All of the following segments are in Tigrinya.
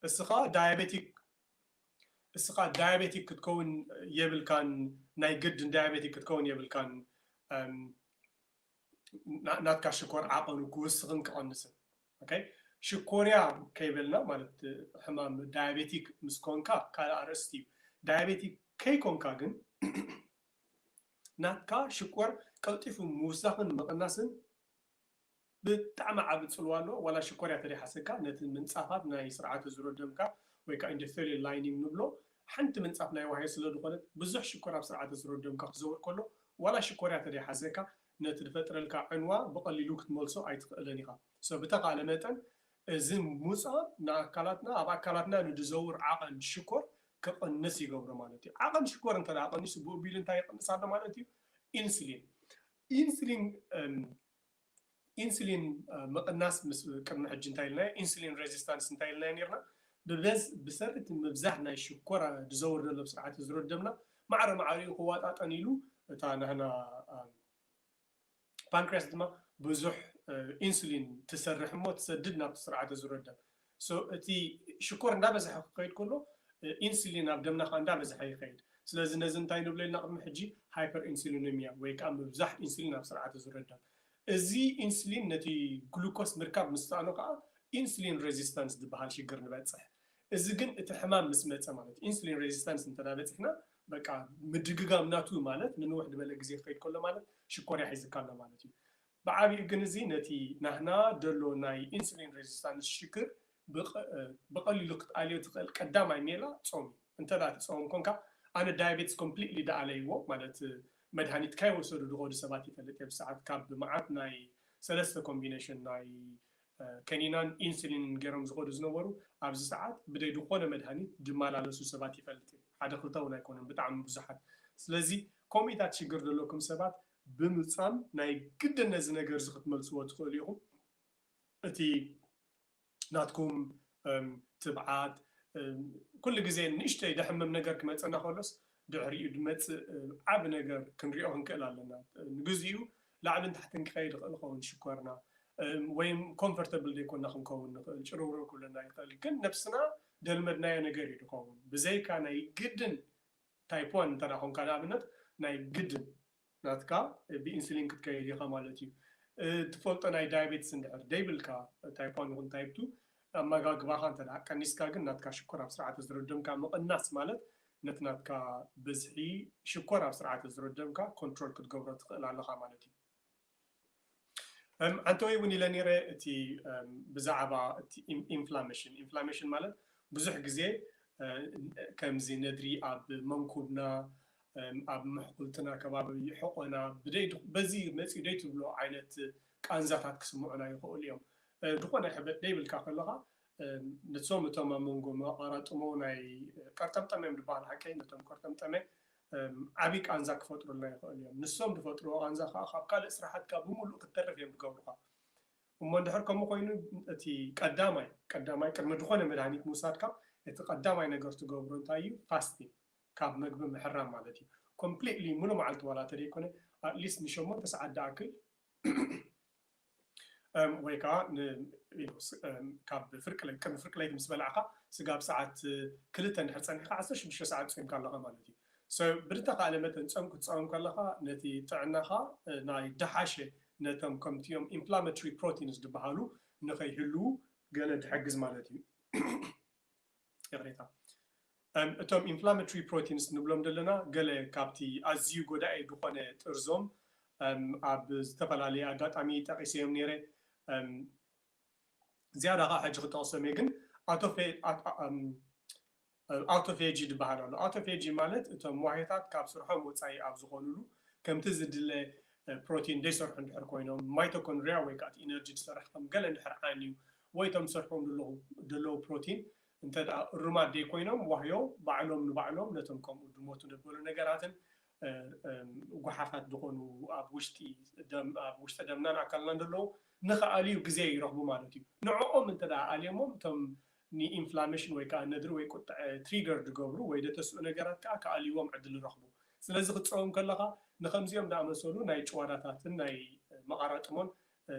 السخاء diabetic كتكون يبل كان ناي جد diabetic كتكون يبل كان ناتكا شكور عقل وكوسغن كأنسن أوكي شكوريا كيبلنا مالت حمام diabetic مسكونكا كالا أرستيو diabetic كي كونكا جن ناتكا شكور كلتيف موسخن مقناسن بتعمى عبد سلوانو ولا شكوريا تري حسكا نت من صافات ناي سرعة زرودمكا ويكا اندثيريال لاينينغ نبلو حنت من صاف ناي وهي سلو دخلت بزح شكوريا بسرعة زرودمكا زور كله ولا شكوريا تري حسكا نت الفترة الكا عنوا بقليلو كتملسو أيتقلنيها سو بتقع لمتن زم موسى نا كالاتنا أبا كالاتنا ندزور عقل شكور كقنس يقبر مالتي عقل شكور انت عقل نسبو بيلن تاي قنس هذا مالتي انسولين مقناس كم حج انتايلنا انسولين ريزيستانس انتايلنا نيرنا بسرت مبزحنا الشكورة دزور دلو بسرعة زرود دمنا معري قوات أطنيلو تانا هنا بانكرياس دما بزح انسولين تسرح مو تسددنا بسرعة زرود دم سو تي شكورة ندابز حقيقيت كله انسولين بدمنا خان دابز حقيقيت سلازم نزن تاينو بلينا قبل حجي هايبر انسولينيميا ويكام مبزح انسولين بسرعة زرود دم زي انسولين نتي جلوكوز مركب مستانو قا انسولين ريزيستانس دبحال شيغر نبصح እዚ ግን እቲ ሕማም ምስ መጸ ማለት ኢንሱሊን ሬዚስታንስ እንተዳበጽና በቃ ምድግጋም ናቱ ማለት ንንውሕ ድበለ ግዜ ከይድ ከሎ ማለት ሽኮርያ ሒዝካሎ ማለት እዩ ብዓቢ ግን እዚ ነቲ ናህና ደሎ ናይ ኢንሱሊን ሬዚስታንስ ሽክር በቀሊሉ ክትኣልዮ ትኽእል ቀዳማይ ሜላ ጾም እንተዳ ጾም ኮንካ ኣነ ዳያቤትስ ኮምፕሊትሊ ዳኣለይዎ ማለት መድሃኒት ካይወሰዱ ድኾዱ ሰባት ይፈልጥ ብሰዓት ካብ መዓት ናይ ሰለስተ ኮምቢኔሽን ናይ كنينان إنسولين جرام زغود زنورو أبز ساعات بدأ يدخون مدهني جمال على سوسبات يفلتين هذا خلطة ولا يكون بتعم بزحات سلزي كوميتات شجر لكم سبات بمصام ناي جدا نزنا جرز خط ملسوات خليهم أتي ناتكم تبعات كل جزء نشتي دحمم نجار كما تصنع خلص دعري دمت عب نجار كنريهم كلا لنا نجزيو لعب تحت نخير خلقون شكرنا وين comfortable يكون نخم كون شرور كلنا يقال كن نفسنا دلمدنا نجار يكون بزي كان جدا تايب 1 ترى هم كان عبنت ناي جدا ناتكا بإنسولين كتكيري خمالتي تفولت ناي دايابيتس ندعر دايبلكا تايب 1 ون تايب 2 أما جاك باخان ترى كان نسكا جن ناتكا شكرا بسرعة زرودم كا الناس مالت نتناتكا بزحي شكرا بسرعة زرودم كا كنترول كتجبرت على خمالتي أنتوي وني لنيرة تي بزعبة تي inflammation مالت بزح جزء كم زي ندري أب منكوبنا أب محقولتنا كباب يحقنا بديت بزي مسك بديت بلو عينة كأنزات كسمعنا يقول اليوم دخلنا حبت ديبل كاخلها نتصوم تما منجو ما قرأت مونا كرتم تمام دبال حكي نتم كرتم تمام عبيك أنزاك فترة الله يقول اليوم نصوم بفترة أنزاك أخاب قال إسراحات كابومو كترف يوم بقولها وما ندحركم مقاينو تي قدامي كما دخلنا مدهنيت موساد كاب يتقدامي نقدر تقولون تايو فاستي كاب مقبل محرم مالتي completely منو معلت ولا تري كونه at least نشومون بس عدا أكل ويكا كاب فرق لي تمس بلعقة سجاب ساعات كلتن حرصان خاصة شو ساعات فين كان لها مالتي so برتقى على متن تصوم كلها نتي تعناها ناي دحاشة نتم كمتيوم inflammatory proteins دبحالو نخيهلو قالت حجز مالتي يغريتا أتم inflammatory proteins نبلم دلنا قال كابتي أزيو قدائي دخانة ترزم أب استفلالي أدات أمي تقيسيهم نيري زيادة حاجة خطاسة ميجن autophagy دبحالو autophagy مالت أتم واحدات كابسرحهم وتسعي أبزخونلو كم تزد بروتين دي سرح ندحر كوينهم ميتوكوندريا ويكات إنرجي تسرحهم قال ندحر عنيو ويتم سرحهم دلو بروتين انت الرماد دي كوينهم وحيو بعلوم نبعلوم نتمكم ودموتو دبولو نقراتن وقحافات دخونو أبوشتي دمنا نعكلنا دلو نخاليو قزي يرحبو مالتي نعوم انت دا عليهم تم ني inflammation ويكا ندر ويكو trigger دقبرو ويدا تسو نقرات كاليوم عدل رحبو سلازي ختصوهم كلها نخمزيهم دا مسولو ناي چواراتاتن ناي مقاراتمون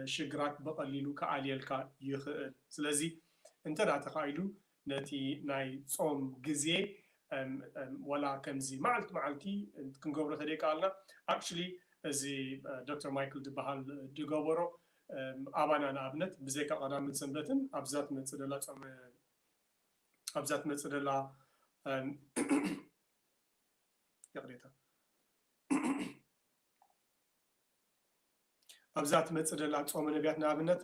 شجرات بقليلو كاليالكا يخل سلازي انت دا تخايلو نتي ناي صوم جزء ولا كمزي معلتي كنقبره تديك قالنا actually زي دكتور مايكل دبحال دقبره أبانا نابنت بزيك قدام من سنبتن أبزات متصدلا أبزات متصدلا يقريتها أبزات متصدلا صوم نبيات نابنت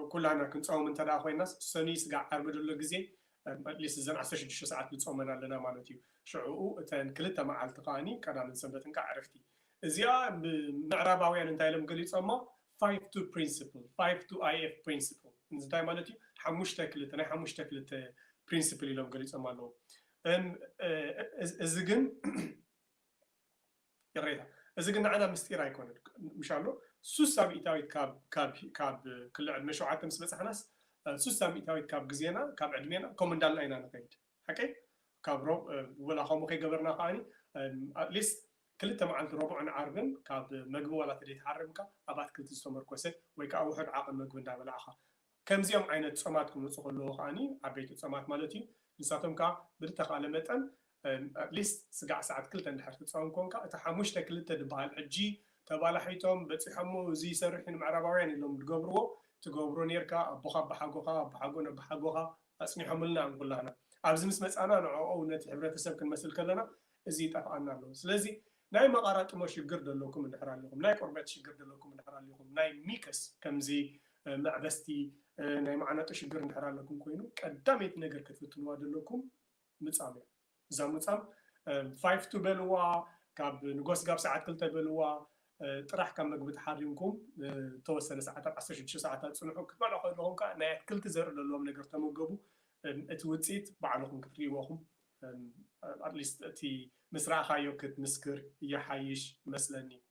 كلنا كنت صوم انتدኣ خويناس سني سقع عربدلو غزي ليس زن 16 ساعات نصومنا لنا مالتي شعوء تن كلتا معلت قاني قدام من سنبتن عرفتي ازيا معرباويان انتاي لم قليصما 5 to principle 5 to IF principle انتاي مالتي حمشتا كلتا ناي حمشتا كلتا principle لم قليصما لو ازغن يغريتا ازغن انا مستير ايكون مشالو سوسا مئتاويت كاب كل عدنا شوعات مس بصحناس سوسا مئتاويت كاب غزينا كاب عدمينا كومندال اينا نقيد حكي كاب روب ولا خمو كي غبرنا قاني ليست كلتا معلت ربعن عربن كاب مغبو ولا تدي تحرمكا ابات كلت استمركوسه وي كا واحد عقل مغب اندابلاخا كمزيوم عينت صماتكم نصخلو قاني عبيت صمات مالتي نساتهم كا بدتخاله متن ليست سقع ساعات كلتا اندحر تصوم كونكا تحمشتا كلتا دبال حجي تبالحيتهم بتصحمو زي سرحين معرباوين اللهم تقبرو نيركا ابوخا بحاغوها اسنيحهم لنا نقول لنا ابز مس مصانا نعو نت حبرتسب كنمسل كلنا ازي طفانا له سلازي ناي مقارات مو شجر دلوكم نحرا لكم ناي قربت شجر دلوكم نحرا لكم ناي ميكس كمزي معبستي ناي معنا تشجر نحرا لكم كوينو قداميت نجر كتفتنوا دلوكم مصامي زمصام 5 to بلوا كاب نغوس غاب ساعات كلتا بلوا طرح كم مغبت حريمكم توسن ساعات 16 ساعات صنحو كتبالو خلهم كا ناي كلت زر لهم نجر تمغبو اتوصيت بعلكم كتريوهم at least تي مسرع خايو كتمسكر يحيش مسلني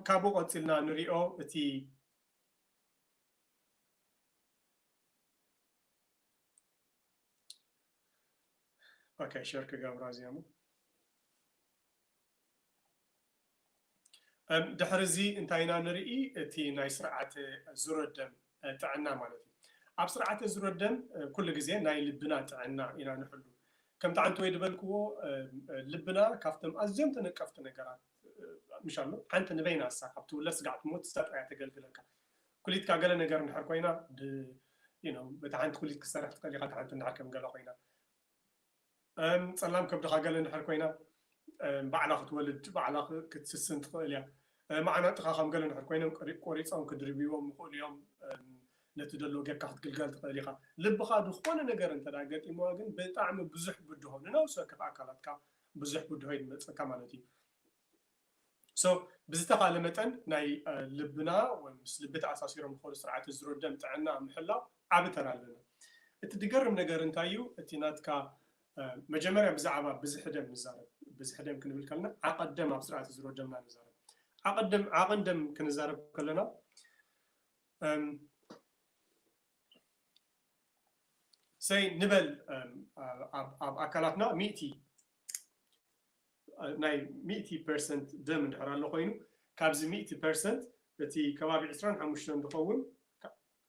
كابو قتلنا نريو تي اوكي شركه غابرازيامو دحرزي انتاينا نرئي تي ناي سرعه زردم تعنا مالتي اب سرعه زردم كل غزي ناي لبنا تعنا الى نحلو كم تعنتو يدبلكو لبنا كافتم ازم تنقفت نغرات مشالو انت نبينا ساقبت ولا سقعت موت استطيع تقلقلك كليت كاغله نغر نحر كوينا بتعنت كليت كسرحت قليقات عنت نحكم قال خوينا صلام كبدخا قال نحر كوينا بعلاخ تولد بعلاخ كتسسن تخيليا معنا تخاخم قال نحر كوينا قريصون كدربيوم كل يوم نتدلو جكحت قلقال تخيليا لبخا دخونه نغر انت داغت يمواغن بطعم بزح بدهون نوسو كف اكلاتكا بزح بدهين مصكا مالتي سو بزتقال متن ناي لبنا ومس لبت اساسيرهم خول سرعه الزردم تعنا محلا عبتنا لنا اتدقرم نغر انتايو اتيناتكا مجمرة بزعبة بزحدم نزارب بزحدم كنقول كلنا عقدم بسرعة الزردمنا نزارب عقدم كنزارب كلنا سي نبل أكلاتنا 100% دم نحرا لقينو كابز 100% التي كوابع 20 حمشتن دخون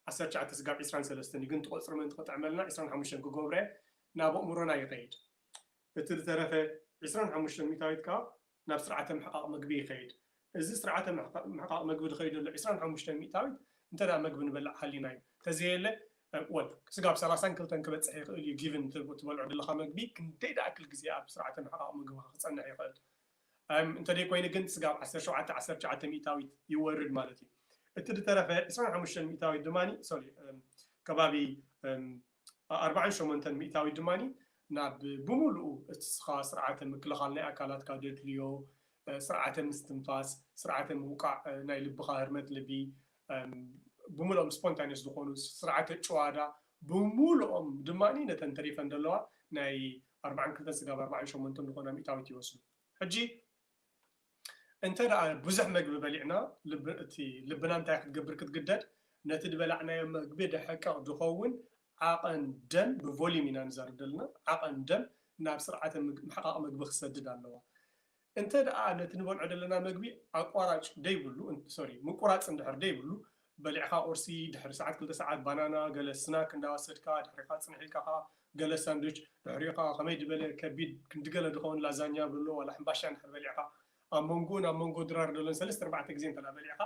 10 تسقاب 20 سلستني كنت قصر من تعملنا 20 حمشتن كوغوري نابو مرنا يقيد بتلترفه 25 ميتايت كا ناب سرعه محقق مقبي يخيد اذا سرعه محقق مقبي يخيد 25 ميتايت انت لا مقبي نبلع حليناي تزيله ول سقاب 30 كلتن كبصح يقول يو جيفن تبلع دلخا مقبي كنت اكل غزيا بسرعه محقق مقبي خصنا يقيد انت دي كوين كنت سقاب 10 ميتايت يورد مالتي بتلترفه 25 ميتايت دماني سوري كبابي 48 مئتاوي دماني ناب بملؤ استسخاء سرعة مكلخالنا أكلات كادت ليو سرعة مستنفاس سرعة موقع نايل بخار متلبي بملؤ سبونتانيوس دخونو سرعة شوادا بملؤ دماني نتنتري فندلوا ناي 40 كلتا سقاب 48 دخونا مئتاوي تيوسو حجي انت رأى بزح مقبل بلعنا لبنا انت ياخد قبر كتقدد نتد بلعنا مقبل دحكا دخون عقن دم بفوليوم نزار دلنا عقن دم ناب سرعة محقق مقبخ سدد الله እንተደኣ ነትንበልዖ ዘለና ምግቢ ኣቋራጭ ደይብሉ ሶሪ ምቁራጽ እንድሕር ደይብሉ በሊዕኻ ቁርሲ ድሕሪ ሰዓት 2 ሰዓት ባናና ገለ ስናክ እንዳወሰድካ ድሕሪኻ ጽንሒልካ ገለ ሳንድዊች ድሕሪኻ ከመይ ድበለ ከቢድ ክንድገለ ድኸውን ላዛኛ ብሎ ወላ ሕምባሻ እንድሕር በሊዕኻ ኣብ መንጎ ድራር ደሎን 3-4 ግዜ እንተላ በሊዕኻ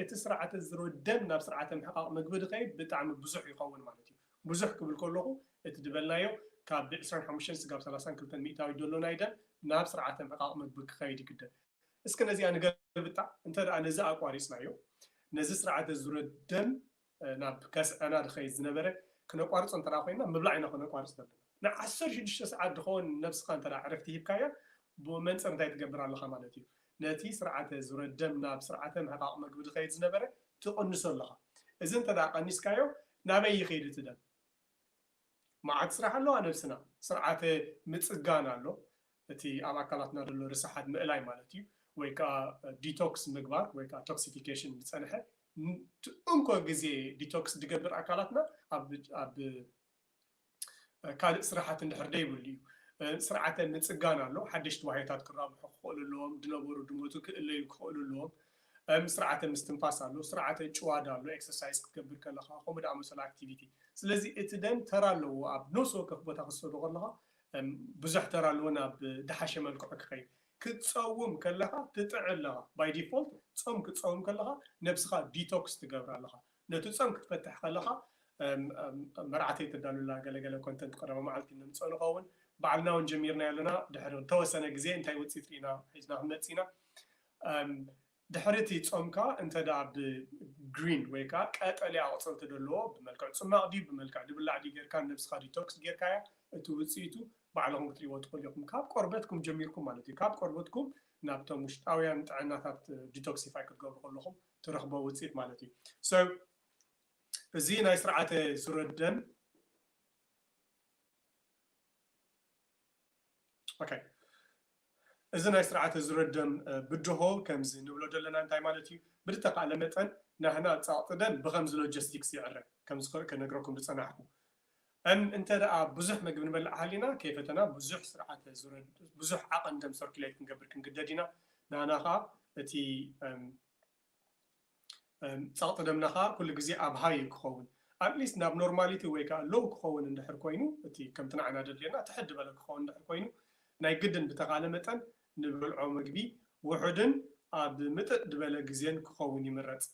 እቲ ስርዓተ ዝረደም ናብ ስርዓተ ምሕቃቅ ምግቢ ድኸይድ ብጣዕሚ ብዙሕ ይኸውን ማለት እዩ ብዙሕ ክብል ከለኹ እቲ ድበልናዮ ካብ 25 ስጋብ 32 ሚእታዊ ደሎ ናይ ደም ናብ ስርዓተ ምሕቃቅ ምግቢ ክኸይድ ይግደድ እስከ ነዚኣ ንገልብጣ እንተደኣ ነዚ ኣቋሪፅናዮ ነዚ ስርዓተ ዝረደም ናብ ከስዕና ድኸይድ ዝነበረ ክነቋርፆ እንተዳ ኮይና ምብላዕ ኢና ክነቋርፅ ዘለና ን16 ሰዓት ድኸውን ነብስኻ እንተዳ ዕረፍቲ ሂብካያ ብመንፅር እንታይ ትገብር ኣለኻ ማለት እዩ ነቲ ስርዓተ ዝረደም ናብ ስርዓተ ምሕቃቅ ምግቢ ድኸይድ ዝነበረ ትቕንሶ ኣለኻ እዚ እንተዳ ቀኒስካዮ ናበይ ይኸይድ እቲ ደም መዓት ስራሕ ኣለዋ ነብስና ስርዓተ ምፅጋን ኣሎ እቲ ኣብ ኣካላትና ዘሎ ርስሓት ምእላይ ማለት እዩ ወይ ከዓ ዲቶክስ ምግባር ወይ ከዓ ቶክሲፊኬሽን ዝፀንሐ እንኮ ግዜ ዲቶክስ ድገብር ኣካላትና ኣብ ካልእ ስራሓት እንድሕር ደይብሉ እዩ ስርዓተ ምፅጋን ኣሎ ሓደሽቲ ዋህያታት ክራብሑ ክኽእሉ ኣለዎም ድነበሩ ድሞቱ ክእለዩ ክኽእሉ ኣለዎም ስርዓተ ምስትንፋስ ኣሎ ስርዓተ ጭዋዳ ኣሎ ኤክሰርሳይዝ ክትገብር ከለኻ ከምኡ ዳኣመሰሉ ኣክቲቪቲ ስለዚ እቲ ደም ተራ ኣለዎ ኣብ ነፍሲ ወከፍ ቦታ ክሰዶ ከለኻ ብዙሕ ተራ ኣለዎ ናብ ድሓሸ መልክዑ ክኸይድ ክትፀውም ከለኻ ትጥዕ ኣለኻ ባይ ዲፎልት ፆም ክትፀውም ከለኻ ነብስኻ ዲቶክስ ትገብር ኣለኻ ነቲ ፆም ክትፈትሕ ከለኻ መርዓተይ ተዳልዩላ ገለገለ ኮንተንት ቀረበ መዓልቲ ንምፅኦ ንኸውን ባዕልና እውን ጀሚርና ኣለና ድሕሪ ተወሰነ ግዜ እንታይ ውፅኢት ርኢና ሒዝና ክንመፂና ድሕሪ እቲ ፆምካ እንተዳ ብግሪን ወይ ከዓ ቀጠልያ ኣቁፅልቲ ዘለዎ ብመልክዕ ፅማቅ ድዩ ብመልክዕ ድብላዕ ድዩ ጌርካ ነብስኻ ዲቶክስ ጌርካያ እቲ ውፅኢቱ ባዕልኩም ክትሪእዎ ትኽእሉ ኢኹም ካብ ቆርበትኩም ጀሚርኩም ማለት እዩ ካብ ቆርበትኩም ናብቶም ውሽጣውያን ጥዕናታት ዲቶክሲፋይ ክትገብሩ ከለኹም ትረኽቦ ውፅኢት ማለት እዩ እዚ ናይ ስርዓተ ዝረደም ኦኬይ እዚ ናይ ስርዓተ ዝረደም ብድሆ ከምዚ ንብሎ ዘለና እንታይ ማለት እዩ ብድተኻእለ መጠን ናህና ፃቕጢ ደም ብከምዚ ሎጂስቲክስ ይዕረግ ከምዚ ከነግረኩም ዝፀናሕኩ እንተደኣ ብዙሕ ምግቢ ንበልዕ ሃሊና ከይፈተና ብዙሕ ስርዓተ ዝረድም ብዙሕ ዓቐን ደም ሰርኩሌት ክንገብር ክንግደድ ኢና ናናኻ እቲ ፃቕጢ ደምናኻ ኩሉ ግዜ ኣብ ሃይ ክኸውን ኣትሊስት ናብ ኖርማሊቲ ወይ ከዓ ሎው ክኸውን እንድሕር ኮይኑ እቲ ከምቲ ንዓና ደድልየና ትሕድ በለ ክኸውን እንድሕር ኮይኑ ናይ ግድን ብተኻእለ መጠን ንበልዖ ምግቢ ውሑድን ኣብ ምጥጥ ድበለ ግዜን ክኸውን ይምረፅ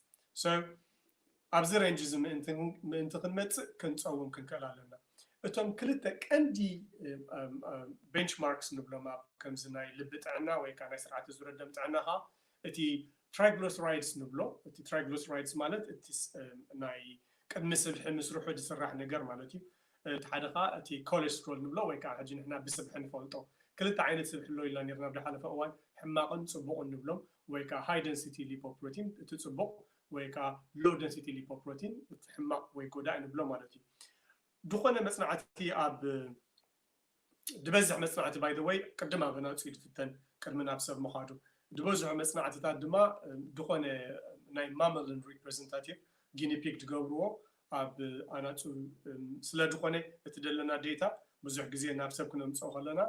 ኣብዚ ሬንጅ እዚ ምእንቲ ክንመፅእ ክንፀውም ክንክእል ኣለና እቶም ክልተ ቀንዲ ቤንችማርክስ ንብሎም ኣብ ከምዚ ናይ ልቢ ጥዕና ወይ ከዓ ናይ ስርዓተ ዝረደም ጥዕናኻ እቲ ትራይግሊሰራይድስ ንብሎ እቲ ትራይግሊሰራይድስ ማለት እቲ ናይ ቅድሚ ስብሒ ምስርሑ ዝስራሕ ነገር ማለት እዩ እቲ ሓደኻ እቲ ኮሌስትሮል ንብሎ ወይ ከዓ ሕጂ ንሕና ብስብሒ ንፈልጦ ክልተ ዓይነት ስብሒ ኣሎ ኢልና ነርና ብዝሓለፈ እዋን ሕማቕን ፅቡቕን ንብሎም ወይ ከዓ ሃይ ደንሲቲ ሊፖፕሮቲን እቲ ፅቡቕ ወይ ከዓ ሎ ደንሲቲ ሊፖፕሮቲን እቲ ሕማቕ ወይ ጎዳኢ ንብሎ ማለት እዩ ድኾነ መፅናዕቲ ኣብ ድበዝሕ መፅናዕቲ ባይ ዘ ወይ ቅድም ኣበና ውፅኢ ድፍተን ቅድሚ ናብ ሰብ ምኻዱ ድበዝሑ መፅናዕትታት ድማ ድኾነ ናይ ማመልን ሪፕሬዘንታቲቭ ጊኒፒግ ድገብርዎ ኣብ ኣናፁ ስለ ድኾነ እቲ ደለና ዴታ ብዙሕ ግዜ ናብ ሰብ ክነምፅኦ ከለና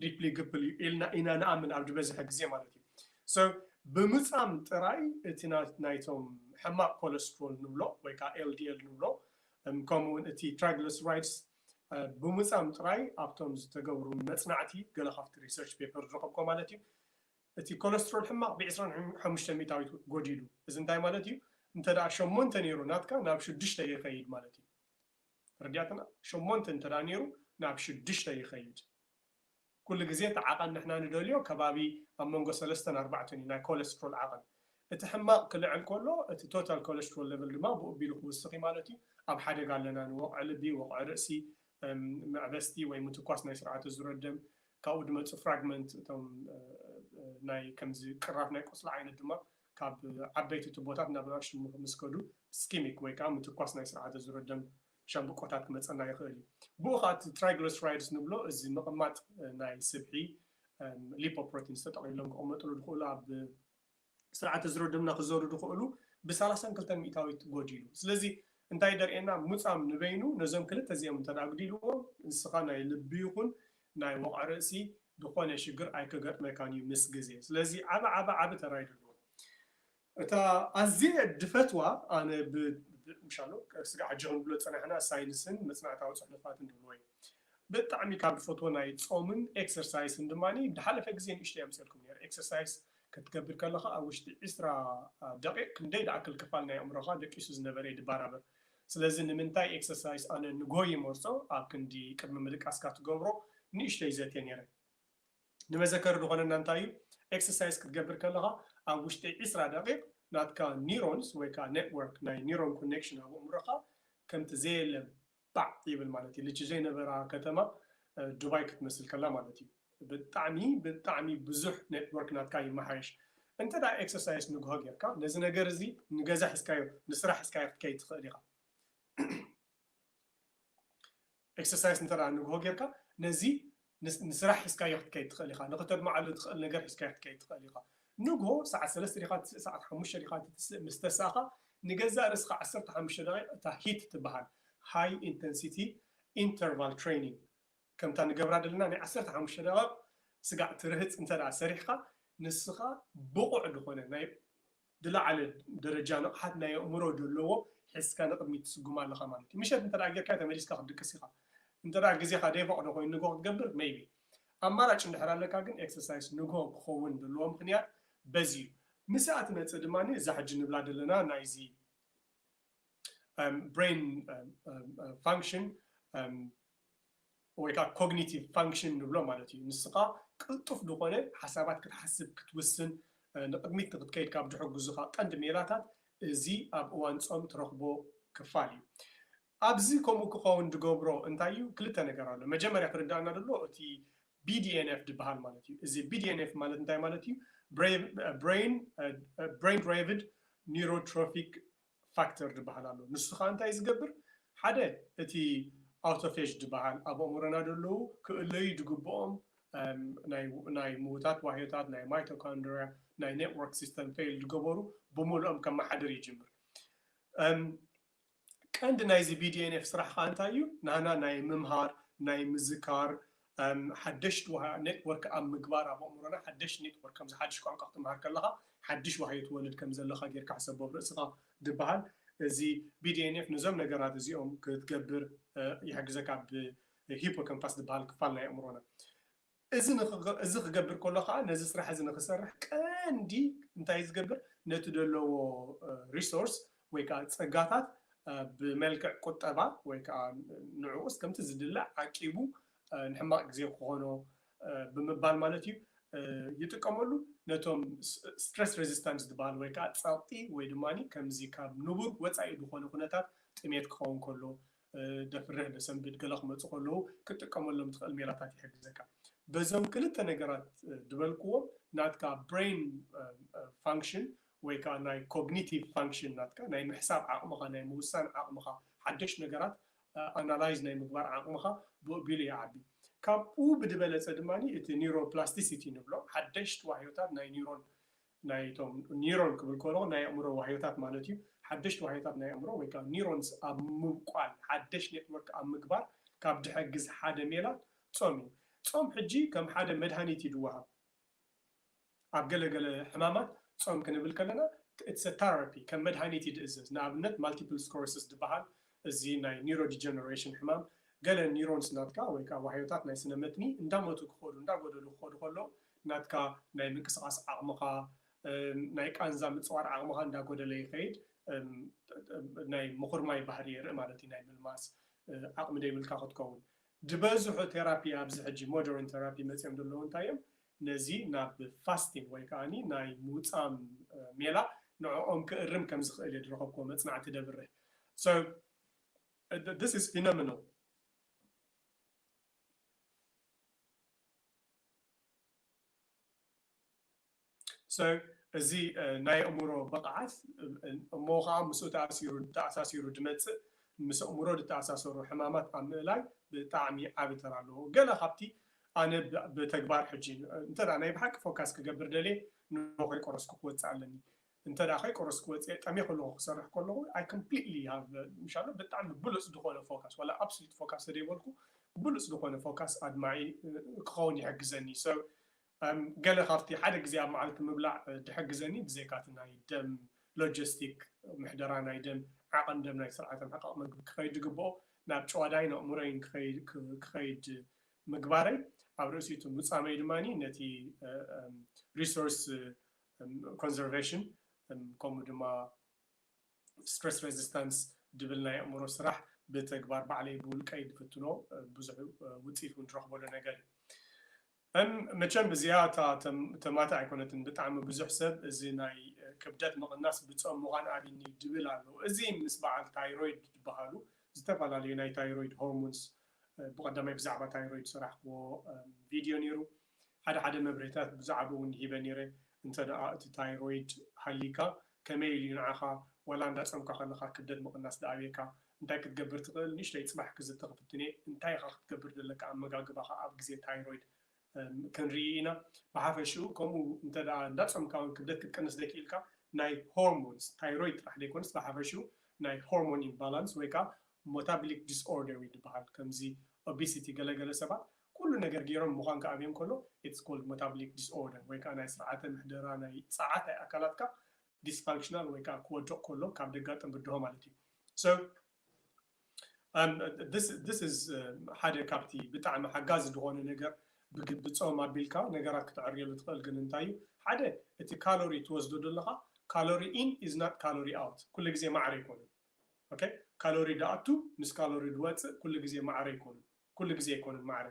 ሪፕሊ ግብል ኢልና ኢና ንኣምን ኣብ ድበዝሐ ግዜ ማለት እዩ ብምፃም ጥራይ እቲ ናይቶም ሕማቅ ኮሌስትሮል ንብሎ ወይ ከዓ ኤልዲኤል ንብሎ ከምኡውን እቲ ትራይግሊሰራይድስ ብምፃም ጥራይ ኣብቶም ዝተገብሩ መፅናዕቲ ገለ ካብቲ ሪሰርች ፔፐር ዝረኸብኮ ማለት እዩ እቲ ኮሌስትሮል ሕማቅ ብ25 ሚእታዊት ጎዲሉ እዚ እንታይ ማለት እዩ እንተደኣ 8 ነይሩ ናትካ ናብ 6 ይኸይድ ማለት እዩ ረድያትና 8 እንተደኣ ነይሩ ናብ 6 ይኸይድ ኩሉ ግዜ እቲ ዓቐን ንሕና ንደልዮ ከባቢ ኣብ መንጎ 3-4 እዩ ናይ ኮሌስትሮል ዓቐን እቲ ሕማቅ ክልዕል ከሎ እቲ ቶታል ኮሌስትሮል ሌቨል ድማ ብኡቢሉ ክውስኽ ማለት እዩ ኣብ ሓደጋ ኣለና ንወቕዒ ልቢ ወቕዒ ርእሲ መዕበስቲ ወይ ምትኳስ ናይ ስርዓተ ዝረደም ካብኡ ድመፁ ፍራግመንት እቶም ናይ ከምዚ ቅራፍ ናይ ቆስላ ዓይነት ድማ ካብ ዓበይቲ ቱቦታት ናብ ንኣሽቱ ምስከዱ ስኪሚክ ወይ ከዓ ምትኳስ ናይ ስርዓተ ዝረደም ሻምብቆታት ክመፀና ይኽእል እዩ ብኡ ከዓ እቲ ትራይግሊሰራይድስ ንብሎ እዚ ምቕማጥ ናይ ስብሒ ሊፖፕሮቲን ዝተጠቒሎም ክቕመጥሉ ድኽእሉ ኣብ ስርዓተ ዝረደምና ክዘሩ ድኽእሉ ብ32 ሚእታዊት ጎዲሉ ስለዚ እንታይ ደርኤና ሙፃም ንበይኑ ነዞም ክልተ እዚኦም እንተደኣ ኣግዲልዎም ንስኻ ናይ ልቢ ይኹን ናይ ወቕዒ ርእሲ ዝኾነ ሽግር ኣይከገጥመካን እዩ ምስ ግዜ ስለዚ ዓበ ተራይድሉ እታ ኣዝየ ድፈትዋ ኣነ ምሻሎ ስጋ ሕጂኹም ብሎ ፀናሕና ሳይንስን መፅናዕታዊ ፅሑፋትን ድብልዎ እዩ ብጣዕሚ ካብ ድፈትዎ ናይ ፆምን ኤክሰርሳይስን ድማኒ ብሓለፈ ግዜ ንእሽተይ ኣምፅልኩም ነይረ ኤክሰርሳይስ ክትገብር ከለኻ ኣብ ውሽጢ 20 ደቂቕ ክንደይ ዝኣክል ክፋል ናይ ኣእምሮኻ ደቂሱ ዝነበረ ይድባራበር ስለዚ ንምንታይ ኤክሰርሳይስ ኣነ ንጎይ መርፆ ኣብ ክንዲ ቅድሚ ምልቃስካ ትገብሮ ንእሽተይ ዘትየ ነይረ ንመዘከሪ ዝኾነና እንታይ እዩ ኤክሰርሳይስ ክትገብር ከለኻ ኣብ ውሽጢ 20 ደቂቕ ናትካ ኒውሮንስ ወይ ከዓ ኔትወርክ ናይ ኒውሮን ኮኔክሽን ኣብ ኣእምሮኻ ከምቲ ዘየለ ባዕ ይብል ማለት እዩ ልጅ ዘይነበራ ከተማ ዱባይ ክትመስል ከላ ማለት እዩ ብጣዕሚ ብዙሕ ኔትወርክ ናትካ ይመሓየሽ እንተዳ ኤክሰርሳይስ ንግሆ ጌርካ ነዚ ነገር እዚ ንገዛ ሒዝካዮ ንስራሕ ሒዝካዮ ክትከይድ ትኽእል ኢኻ ኤክሰርሳይስ እንተዳ ንግሆ ጌርካ ነዚ ንስራሕ ሒዝካዮ ክትከይድ ትኽእል ኢኻ ንኽተድማዓሉ ትኽእል ነገር ሒዝካዮ ክትከይድ ትኽእል ኢኻ ንግሆ ሰዓት 3 ዲኻ ሰዓት 5 ዲኻ ምስ ተሳኻ ንገዛእ ርስኻ 15 ደቂቕ እታ ሂት ትበሃል ሃይ ኢንተንሲቲ ኢንተርቫል ትሬኒንግ ከምታ ንገብራ ዘለና ናይ 15 ደቂቕ ስጋእ ትርህፅ እንተዳ ሰሪሕካ ንስኻ ብቑዕ ዝኾነ ናይ ዝለዓለ ደረጃ ንቕሓት ናይ ኣእምሮ ዘለዎ ሒዝካ ንቕድሚት ትስጉማ ኣለኻ ማለት እዩ ምሸት እንተዳ ጌርካ ተመሊስካ ክትድቅስ ኢኻ እንተዳ ግዜኻ ደይፈቕዶ ኮይኑ ንግሆ ክትገብር ሜይቢ ኣማራጭ እንድሕር ኣለካ ግን ኤክሰርሳይስ ንግሆ ክኸውን ዘለዎ ምክንያት በዚ እዩ ምስኣ ትመፅእ ድማኒ እዛ ሕጂ ንብላ ዘለና ናይዚ ብሬን ፋንክሽን ወይ ከዓ ኮግኒቲቭ ፋንክሽን ንብሎ ማለት እዩ ንስኻ ቅልጡፍ ዝኾነ ሓሳባት ክትሓስብ ክትውስን ንቅድሚት ክትከይድ ካብ ዝሕግዙኻ ቀንዲ ሜላታት እዚ ኣብ እዋን ፆም ትረኽቦ ክፋል እዩ ኣብዚ ከምኡ ክኸውን ዝገብሮ እንታይ እዩ ክልተ ነገር ኣሎ መጀመርያ ክርዳእና ዘሎ እቲ BDNF ዝበሃል ማለት እዩ እዚ BDNF ማለት እንታይ ማለት እዩ brain derived neurotrophic factor ዝበሃል ኣሎ ንሱ ከዓ እንታይ ዝገብር ሓደ እቲ ኣውቶፌጅ ዝበሃል ኣብ ኣእምሮና ዘለዉ ክእለዩ ዝግብኦም ናይ ምዉታት ዋህዮታት ናይ ማይቶኮንድሪያ ናይ ኔትወርክ ሲስተም ፌል ዝገበሩ ብምልኦም ከመሓድር ይጅምር ቀንዲ ናይዚ BDNF ስራሕ ከዓ እንታይ እዩ ንህና ናይ ምምሃር ናይ ምዝካር ሓደሽቲ ኔትወርክ ኣብ ምግባር ኣብ ኣእምሮና ሓደሽቲ ኔትወርክ ከምዚ ሓድሽ ቋንቋ ክትምሃር ከለኻ ሓድሽ ዋህዮ ትወልድ ከም ዘለኻ ጌርካ ሕሰቦ ብርእስኻ ዝበሃል እዚ BDNF ነዞም ነገራት እዚኦም ክትገብር ይሕግዘካ ብሂፖካምፓስ ዝበሃል ክፋል ናይ ኣእምሮና እዚ ክገብር ከሎ ከዓ ነዚ ስራሕ እዚ ንክሰርሕ ቀንዲ እንታይ ዝገብር ነቲ ዘለዎ ሪሶርስ ወይ ከዓ ፀጋታት ብመልክዕ ቁጠባ ወይ ከዓ ንዕኡስ ከምቲ ዝድላዕ ዓቂቡ ንሕማቕ ግዜ ክኾኖ ብምባል ማለት እዩ ይጥቀመሉ ነቶም ስትረስ ሬዚስታንስ ዝበሃል ወይ ከዓ ፀቕጢ ወይ ድማኒ ከምዚ ካብ ንቡር ወፃኢ ዝኾነ ኩነታት ጥሜት ክኸውን ከሎ ደፍርህ ደሰንብድ ገለ ክመፅእ ከለዉ ክጥቀመሎም ትኽእል ሜላታት ይሕግዘካ በዞም ክልተ ነገራት ዝበልክዎም ናትካ ብሬን ፋንክሽን ወይ ከዓ ናይ ኮግኒቲቭ ፋንክሽን ናትካ ናይ ምሕሳብ ዓቕምኻ ናይ ምውሳን ዓቕምኻ ሓደሽ ነገራት ኣናላይዝ ናይ ምግባር ዓቕምኻ ብቢሉ ይዓቢ ካብኡ ብድበለፀ ድማኒ እቲ ኒውሮፕላስቲሲቲ ንብሎ ሓደሽቲ ዋህዮታት ናይ ናይቶም ኒውሮን ክብል ከለኹ ናይ ኣእምሮ ዋህዮታት ማለት እዩ ሓደሽቲ ዋህዮታት ናይ ኣእምሮ ወይ ከዓ ኒውሮንስ ኣብ ምብቋል ሓደሽ ኔትወርክ ኣብ ምግባር ካብ ዝሕግዝ ሓደ ሜላት ፆም እዩ ፆም ሕጂ ከም ሓደ መድሃኒት እዩ ዝወሃብ ኣብ ገለገለ ሕማማት ፆም ክንብል ከለና it's a therapy ከም መድሃኒት ይድእዘዝ ንኣብነት ማልቲፕል ስክለሮሲስ ዝበሃል እዚ ናይ ኒውሮ ዲጀነሬሽን ሕማም ገለ ኒውሮንስ ናትካ ወይ ከዓ ዋህዮታት ናይ ስነ መትኒ እንዳሞቱ ክኸዱ እንዳጎደሉ ክኸዱ ከሎ ናትካ ናይ ምንቅስቓስ ዓቕምኻ ናይ ቃንዛ ምፅዋር ዓቕምኻ እንዳጎደለ ይኸይድ ናይ ምኹርማይ ባህሪ የርኢ ማለት እዩ ናይ ምልማስ ዓቕሚ ደይብልካ ክትከውን ዝበዝሑ ቴራፒ ኣብዚ ሕጂ ሞደርን ቴራፒ መፅኦም ዘለዉ እንታይ እዮም ነዚ ናብ ፋስቲንግ ወይ ከዓኒ ናይ ምውፃም ሜላ ንዕኦም ክእርም ከም ዝኽእል እየ ዝረኸብክዎ መፅናዕቲ ደብርህ so this is phenomenal so እዚ ናይ ኣእምሮ በቕዓት እሞ ከዓ ምስኡ ተኣሳሲሩ ድመፅእ ምስ ኣእምሮ ዝተኣሳሰሩ ሕማማት ኣብ ምእላይ ብጣዕሚ ዓብ ተራ ኣለዎ ገለ ካብቲ ኣነ ብተግባር ሕጂ እንተዳ ናይ ብሓቂ ፎካስ ክገብር ደልየ ንኸይቆረስኩ ክወፅእ ኣለኒ እንተዳ ከይቆረስኩ ወፅየ ጠሜ ከለኹ ክሰርሕ ከለኹ ኣይ ኮምፕሊትሊ ሃቭ ምሻሎ ብጣዕሚ ብሉፅ ዝኾነ ፎካስ ዋላ ኣብሶሉት ፎካስ ዘይበልኩ بلوس دخونه فوكس أدمعي كوني حجزني so قال خافتي حدا جزء معلت مبلع تحجزني بزيكاتنا يدم لوجستيك محدرانا يدم عقن دم ناي سرعة حقق خيد جبو ناب شوادين أمورين خيد مقباري عبرسيتو مصامي دماني نتي resource conservation كومودما stress resistance دبلنا أمور سرح بتكبر بعلي بول كيد فتنو بزح وتصيف ونروح ولا نجاري مچن بزياده تماتع يكونت بتعم بزح سب زيناي كبدات الناس بتصوم مغان عادي دبل على ازي مسبع التايرويد بحالو زتفعل لي تايرويد هرمونز بقدمه بزعبه تايرويد صراحه و فيديو نيرو حدا مبريتات بزعبه ونهيبه نيره انتدኣ تايرويد حليكا كميل ينعخا ولا ندصمكا خلخا كبدات مقناس دابيكا انتي كتقبر تقل نشتي تصبح كزتقفتني انتي خا تقبر دلك امغاغبا اب غزي تايرويد كنرينا بحافشو كومو انتدኣ ندصمكا كبدات كتقنس دكيلكا ناي هرمونز تايرويد راح يكون بحافشو ناي هرمون امبالانس ويكا metabolic disorder يدبحال كمزي obesity غلا سبا كل ነገር ገይሮም ምዃን ከኣብዮም ከሎ it's called metabolic disorder ወይ ከዓ ናይ ስርዓተ ምሕደራ ናይ ጸዓት ኣካላትካ dysfunctional ወይ ከዓ ክወድቕ ከሎ ካብ ደጋጥም ብድሆ ማለት እዩ so this is ሓደ ካብቲ ብጣዕሚ ሓጋዝ ዝኾነ ነገር ብጾም ኣቢልካ ነገራት ክትዕርየሉ ትኽእል ግን እንታይ እዩ ሓደ እቲ ካሎሪ ትወስዶ ዘለኻ ካሎሪ in is not calorie out ኩሉ ግዜ ማዕረ ይኮን ኦኬ ካሎሪ ዳኣቱ ምስ ካሎሪ ድወፅእ ኩሉ ግዜ ማዕረ ይኮን ኩሉ ግዜ ይኮን ማዕረ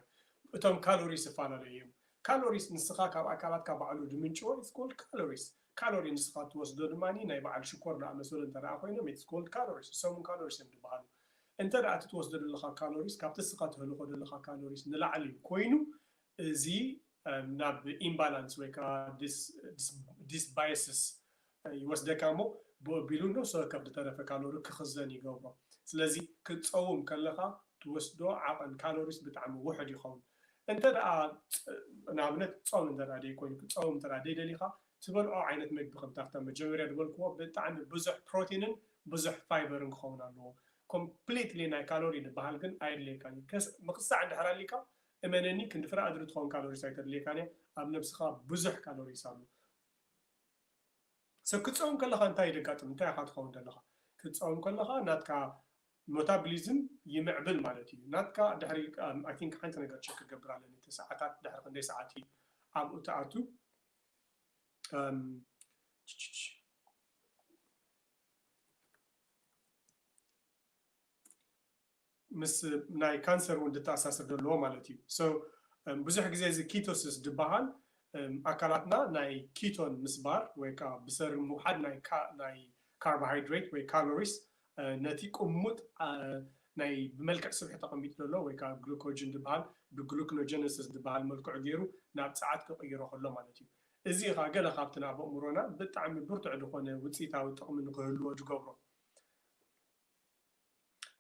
እቶም ካሎሪስ ይፋላለዮም ካሎሪስ ንስኻ ካብ ኣካላትካ ባዕሉ ድምንጭዎ it's called calories ካሎሪ ንስኻ ትወስዶ ድማኒ ናይ በዓል ሽኮር ዳኣመሰሉ እንተደኣ ኮይኖም it's called calories ሰሙን ካሎሪስ ይባሃሉ እንተደኣ ትወስዶ ዘለኻ ካሎሪስ ካብቲ ስኻ ትህልኮ ዘለኻ ካሎሪስ ንላዕሊ ኮይኑ እዚ ናብ ኢምባላንስ ወይ ከዓ dysbiosis ይወስደካ እሞ ብቢሉ ነው ሰው ካብ ተረፈ ካሎሪ ክኽዘን ይገብሮ ስለዚ ክትፀውም ከለኻ ትወስዶ ዓቐን ካሎሪስ ብጣዕሚ ውሕድ ይኸውን እንተደኣ ንኣብነት ጾም እንተደኣ ደይኮይኑ ክትፀውም እንተደኣ ደይደሊኻ ትበልዖ ዓይነት ምግቢ ከምታፍታ መጀመርያ ድበልክዎ ብጣዕሚ ብዙሕ ፕሮቲንን ብዙሕ ፋይበርን ክኸውን ኣለዎ ኮምፕሊትሊ ናይ ካሎሪ ድበሃል ግን ኣይድልየካን ምክሳዕ እንድሕር ኣሊካ እመነኒ ክንድፍራ እድሪ ትኸውን ካሎሪስ ኣይተድልየካን ኣብ ነብስኻ ብዙሕ ካሎሪስ ኣሎ ሰብ ክትፀውም ከለኻ እንታይ ይደጋጥም እንታይ ኢኻ ትኸውን ዘለኻ ክትፀውም ከለኻ ናትካ ሜታቦሊዝም ይምዕብል ማለት እዩ ናትካ ድሕሪ አይ ቲንክ ሓንቲ ነገር ቸክ ክገብር ኣለኒ እቲ ሰዓታት ድሕሪ ክንደይ ሰዓት እዩ ኣብኡ ተኣቱ ምስ ናይ ካንሰር እውን ድተኣሳስር ዘለዎ ማለት እዩ ሶ ብዙሕ ግዜ እዚ ኪቶሲስ ድበሃል ኣካላትና ናይ ኪቶን ምስባር ወይ ከዓ ብሰር ምውሓድ ናይ ካርቦሃይድሬት ወይ ካሎሪስ ነቲ ቁሙጥ ናይ ብመልክዕ ስብሒ ተቐሚጡ ዘሎ ወይ ከዓ ግሉኮጅን ድበሃል ብግሉኮኖጀነሲስ ድበሃል መልክዑ ገይሩ ናብ ፀዓት ክቕይሮ ከሎ ማለት እዩ እዚ ኻ ገለ ካብቲ ናብ ኣእምሮና ብጣዕሚ ብርቱዕ ዝኾነ ውፅኢታዊ ጥቕሚ ንክህልዎ ዝገብሮ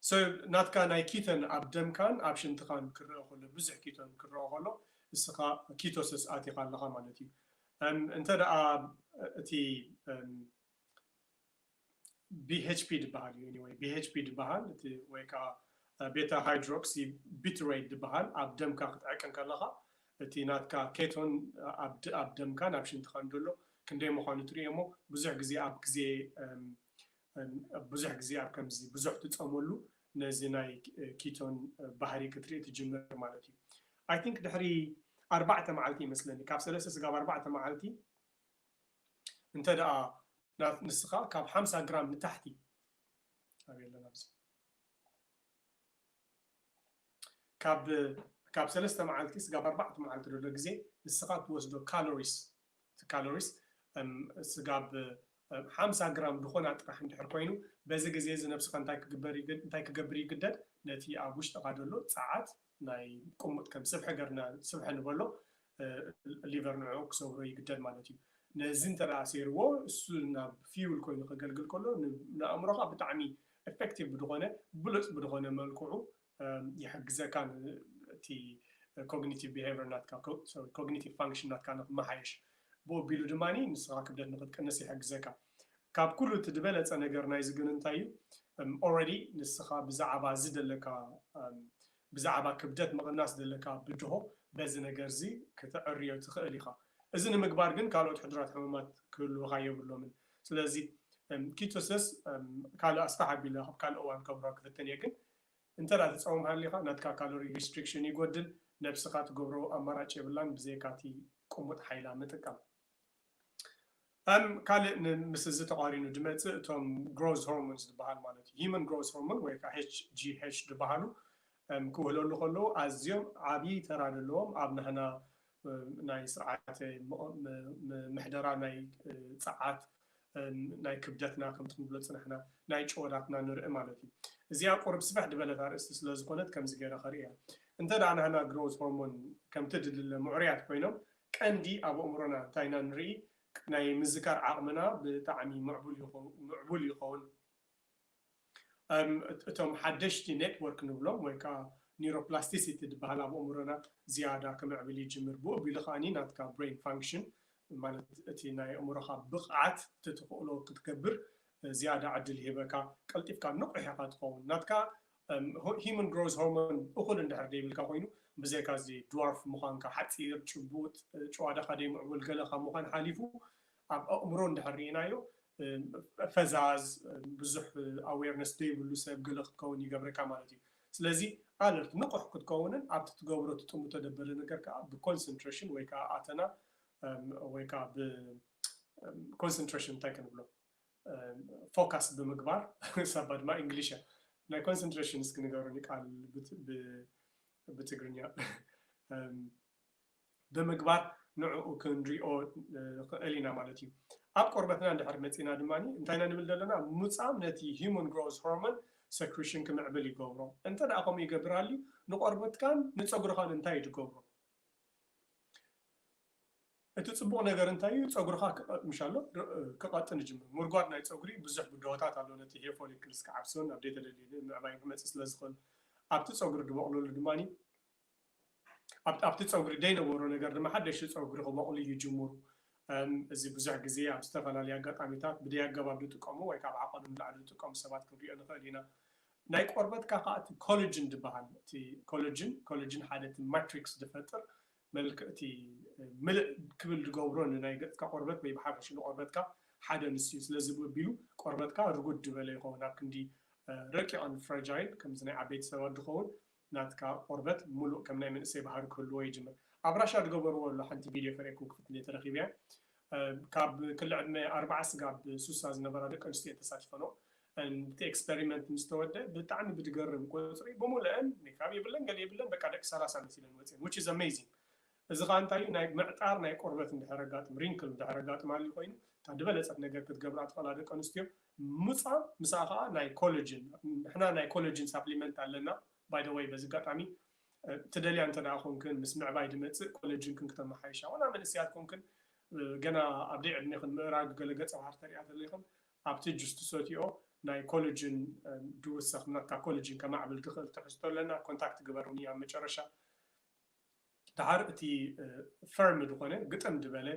so ናትካ ናይ ኪቶን ኣብ ደምካን ኣብ ሽንትኻን ክረአ ከሎ ብዙሕ ኪቶን ክረአ ከሎ እስኻ ኪቶሲስ ኣቲኻ ኣለኻ ማለት እዩ እንተደኣ እቲ BHP ድበሃል እዩ anyway BHP ድበሃል እቲ ወይ ከዓ ቤታ ሃይድሮክሲ ቢትሬት ድበሃል ኣብ ደምካ ክትዕቅን ከለኻ እቲ ናትካ ኬቶን ኣብ ደምካን ኣብ ሽንትኻን ዘሎ ክንደይ ምዃኑ ትሪኦ እሞ ብዙሕ ግዜ ኣብ ከምዚ ብዙሕ ትፀመሉ ነዚ ናይ ኪቶን ባህሪ ክትርኢ ትጅምር ማለት እዩ አይ ቲንክ ድሕሪ 4 መዓልቲ ይመስለኒ ካብ 3 ስጋብ 4 መዓልቲ እንተደኣ ንስኻ ካብ 50 ግራም ንታሕቲ ኣበየለና ብዚ ካብ 3 መዓልቲ ስጋብ 4 መዓልቲ ዘሎ ግዜ ንስኻ ትወስዶ ካሎሪስ ስጋብ 50 ግራም ድኾና ጥራሕ እንድሕር ኮይኑ በዚ ግዜ እዚ ነብስኻ እንታይ ክገብር ይግደድ ነቲ ኣብ ውሽጥኻ ዘሎ ፀዓት ናይ ቁሙጥ ከም ስብሒ ገርና ስብሒ ንበሎ ሊቨር ንዕኡ ክሰብሮ ይግደድ ማለት እዩ ነዚ እንተደኣ ሰይርዎ እሱ ናብ ፊውል ኮይኑ ከገልግል ከሎ ንኣእምሮኻ ብጣዕሚ ኤፌክቲቭ ብድኾነ ብሉፅ ብድኾነ መልክዑ ይሕግዘካ እቲ ኮግኒቲቭ ቢሄቪየር ናትካ ኮግኒቲቭ ፋንክሽን ናትካ ንክመሓየሽ ብቢሉ ድማኒ ንስኻ ክብደት ንክትቀንስ ይሕግዘካ ካብ ኩሉ እቲ ዝበለፀ ነገር ናይ ዝግን እንታይ እዩ ኦልሬዲ ንስኻ ብዛዕባ ዝደለካ بزعبا كبدت مقناس دلكا بدهو بزي ነገር ዚ ከተዕርዮ ትኽእል ኢኻ እዚ ንምግባር ግን ካልኦት ሕድራት ሕማማት ክህልውካ የብሎምን ስለዚ ኪቶሲስ ካልእ ኣስፋሕ ኣቢለ ካብ ካልእ እዋን ከብሮ ክፍተን እየ ግን እንተዳ ትፀውም ሃሊኻ ናትካ ካሎሪ ሪስትሪክሽን ይጎድል ነብስኻ ትገብሮ ኣማራጭ የብላን ብዘይካቲ ቁሙጥ ሓይላ ምጥቃም ካልእ ምስ እዚ ተቃሪኑ ድመፅእ እቶም ግሮዝ ሆርሞንስ ዝበሃል ማለት እዩ ሂመን ግሮዝ ሆርሞን ወይ ከዓ HGH ዝበሃሉ ክውህለሉ ከለዉ ኣዝዮም ዓብዪ ተራ ዘለዎም ኣብ ንሕና ናይ ስርዓተ ምሕደራ ናይ ፀዓት ናይ ክብደትና ከምቲ ንብሎ ፅንሕና ናይ ጨወዳትና ንርኢ ማለት እዩ እዚኣ ቁርብ ስፍሕ ድበለት ኣርእስቲ ስለ ዝኾነት ከምዚ ገይረ ኸርእያ እንተደኣ ንሕና ግሮዝ ሆርሞን ከምቲ ድልለ ምዑርያት ኮይኖም ቀንዲ ኣብ ኣእምሮና እንታይ ኢና ንርኢ ናይ ምዝካር ዓቕምና ብጣዕሚ ምዕቡል ይኸውን እቶም ሓደሽቲ ኔትወርክ ንብሎም ወይ ከዓ ኒውሮፕላስቲሲቲ ዝበሃል ኣብ ኣእምሮና ዝያዳ ክምዕብል ይጅምር ብኡ ኣቢሉ ከዓኒ ናትካ ብሬን ፋንክሽን ማለት እቲ ናይ ኣእምሮኻ ብቕዓት ትትኽእሎ ክትገብር ዝያዳ ዕድል ይህበካ ቀልጢፍካ ንቑሕ ኢኻ ትኸውን ናትካ ሂመን ግሮዝ ሆርሞን እኹል እንድሕር ደይብልካ ኮይኑ ብዘይካ እዚ ድዋርፍ ምዃንካ ሓፂር ጭቡጥ ጨዋዳኻ ደይምዕቡል ገለ ካብ ምዃን ሓሊፉ ኣብ ኣእምሮ እንድሕር ርኢናዮ ፈዛዝ ብዙሕ ኣዌርነስ ደይብሉ ሰብ ገለ ክትከውን ይገብረካ ማለት እዩ ስለዚ ኣለርት ንቑሕ ክትከውንን ኣብቲ ትገብሮ ትጥሙ ተደበለ ነገር ከዓ ብኮንሰንትሬሽን ወይ ከዓ ኣተና ወይ ከዓ ብኮንሰንትሬሽን እንታይ ክንብሎ ፎካስ ብምግባር ሰባ ድማ እንግሊሽ ናይ ኮንሰንትሬሽን እስኪ ንገሩኒ ቃል ብትግርኛ ብምግባር ንዕኡ ክንሪኦ ክእል ኢና ማለት እዩ ኣብ ቆርበትና እንድሕር መፂና ድማኒ እንታይና ንብል ዘለና ምፃም ነቲ ሂመን ግሮዝ ሆርሞን ሰክሪሽን ክምዕብል ይገብሮ እንተደኣ ከምኡ ይገብር ሃልዩ ንቆርበትካን ንፀጉርኻን እንታይ ትገብሮ እቲ ፅቡቕ ነገር እንታይ እዩ ፀጉርኻ ምሻሎ ክቐጥን ይጅምር ምርጓድ ናይ ፀጉሪ ብዙሕ ብድሆታት ኣሎ ነቲ ሄር ፎሊክልስ ክዓብስን ኣብ ደይተደልዩ ምዕባይ ክመፅእ ስለ ዝኽእል ኣብቲ ፀጉሪ ድበቕለሉ ድማኒ ኣብቲ ፀጉሪ ደይነበሮ ነገር ድማ ሓደሽቲ ፀጉሪ ክበቕሉ ይጅምሩ እዚ ብዙሕ ግዜ ኣብ ዝተፈላለዩ ኣጋጣሚታት ብደይ ኣገባብ ዝጥቀሙ ወይ ካብ ዓቐኑ ንላዕሊ ዝጥቀሙ ሰባት ክንሪኦ ንኽእል ኢና ናይ ቆርበትካ ከዓ እቲ ኮሎጅን ዝበሃል እቲ ኮሎጅን ሓደ እቲ ማትሪክስ ዝፈጥር መልክዕቲ ምልእ ክብል ዝገብሮ ንናይ ገፅካ ቆርበት ወይ ብሓፈሽ ንቆርበትካ ሓደ ንስ እዩ ስለዚ ብኣቢሉ ቆርበትካ ርጉድ ዝበለ ይኸውን ኣብ ክንዲ ረቂቕን ፍራጃይል ከምዚ ናይ ዓበይቲ ሰባት ዝኸውን ናትካ ቆርበት ሙሉእ ከም ናይ መንእሰይ ባህሪ ክህልዎ ይጅምር ኣብ ራሻ ዝገበርዎ ኣሎ ሓንቲ ቪድዮ ከርእየኩም ክፍትለ ተረኺበ እያ ካብ ክልል ዕድመ 40 ስጋብ 60 ዝነበራ ደቂ ኣንስትዮ ተሳቲፈኖ እቲ ኤክስፐሪመንት ምስ ተወድአ ብጣዕሚ ብትገርም ቁፅሪ ብምሉአን ሜካብ የብለን ገለ የብለን በቃ ደቂ 30 መሲለን ወፅአን which is amazing እዚ ከዓ እንታይ እዩ ናይ ምዕጣር ናይ ቆርበት እንድሕር ኣጋጥም ሪንክል እንድሕር ኣጋጥም ሃልዩ ኮይኑ እታ ድበለፀት ነገር ክትገብራ ትኽእላ ደቂ ኣንስትዮ ምፃም ምሳኣ ከዓ ናይ ኮሎጅን ንሕና ናይ ኮሎጅን ሳፕሊመንት ኣለና ባይ ደ ወይ በዚ ኣጋጣሚ ትደልያ እንተደኣ ኮንክን ምስ ምዕባይ ድመፅእ ኮሎጅን ክንክተመሓይሻ ዋላ መንእስያት ኮንክን ገና ኣብ ደይ ዕድሜኽን ምእራግ ገለ ገፀ ባህሪ ተሪኣ ተለይኽን ኣብቲ ጁስ ትሰትዮ ናይ ኮሎጅን ድውሰኽ ናትካ ኮሎጅን ከማዕብል ትኽእል ትሕዝቶ ኣለና ኮንታክት ግበሩኒ ኣብ መጨረሻ ድሓር እቲ ፈርም ዝኾነ ግጥም ድበለ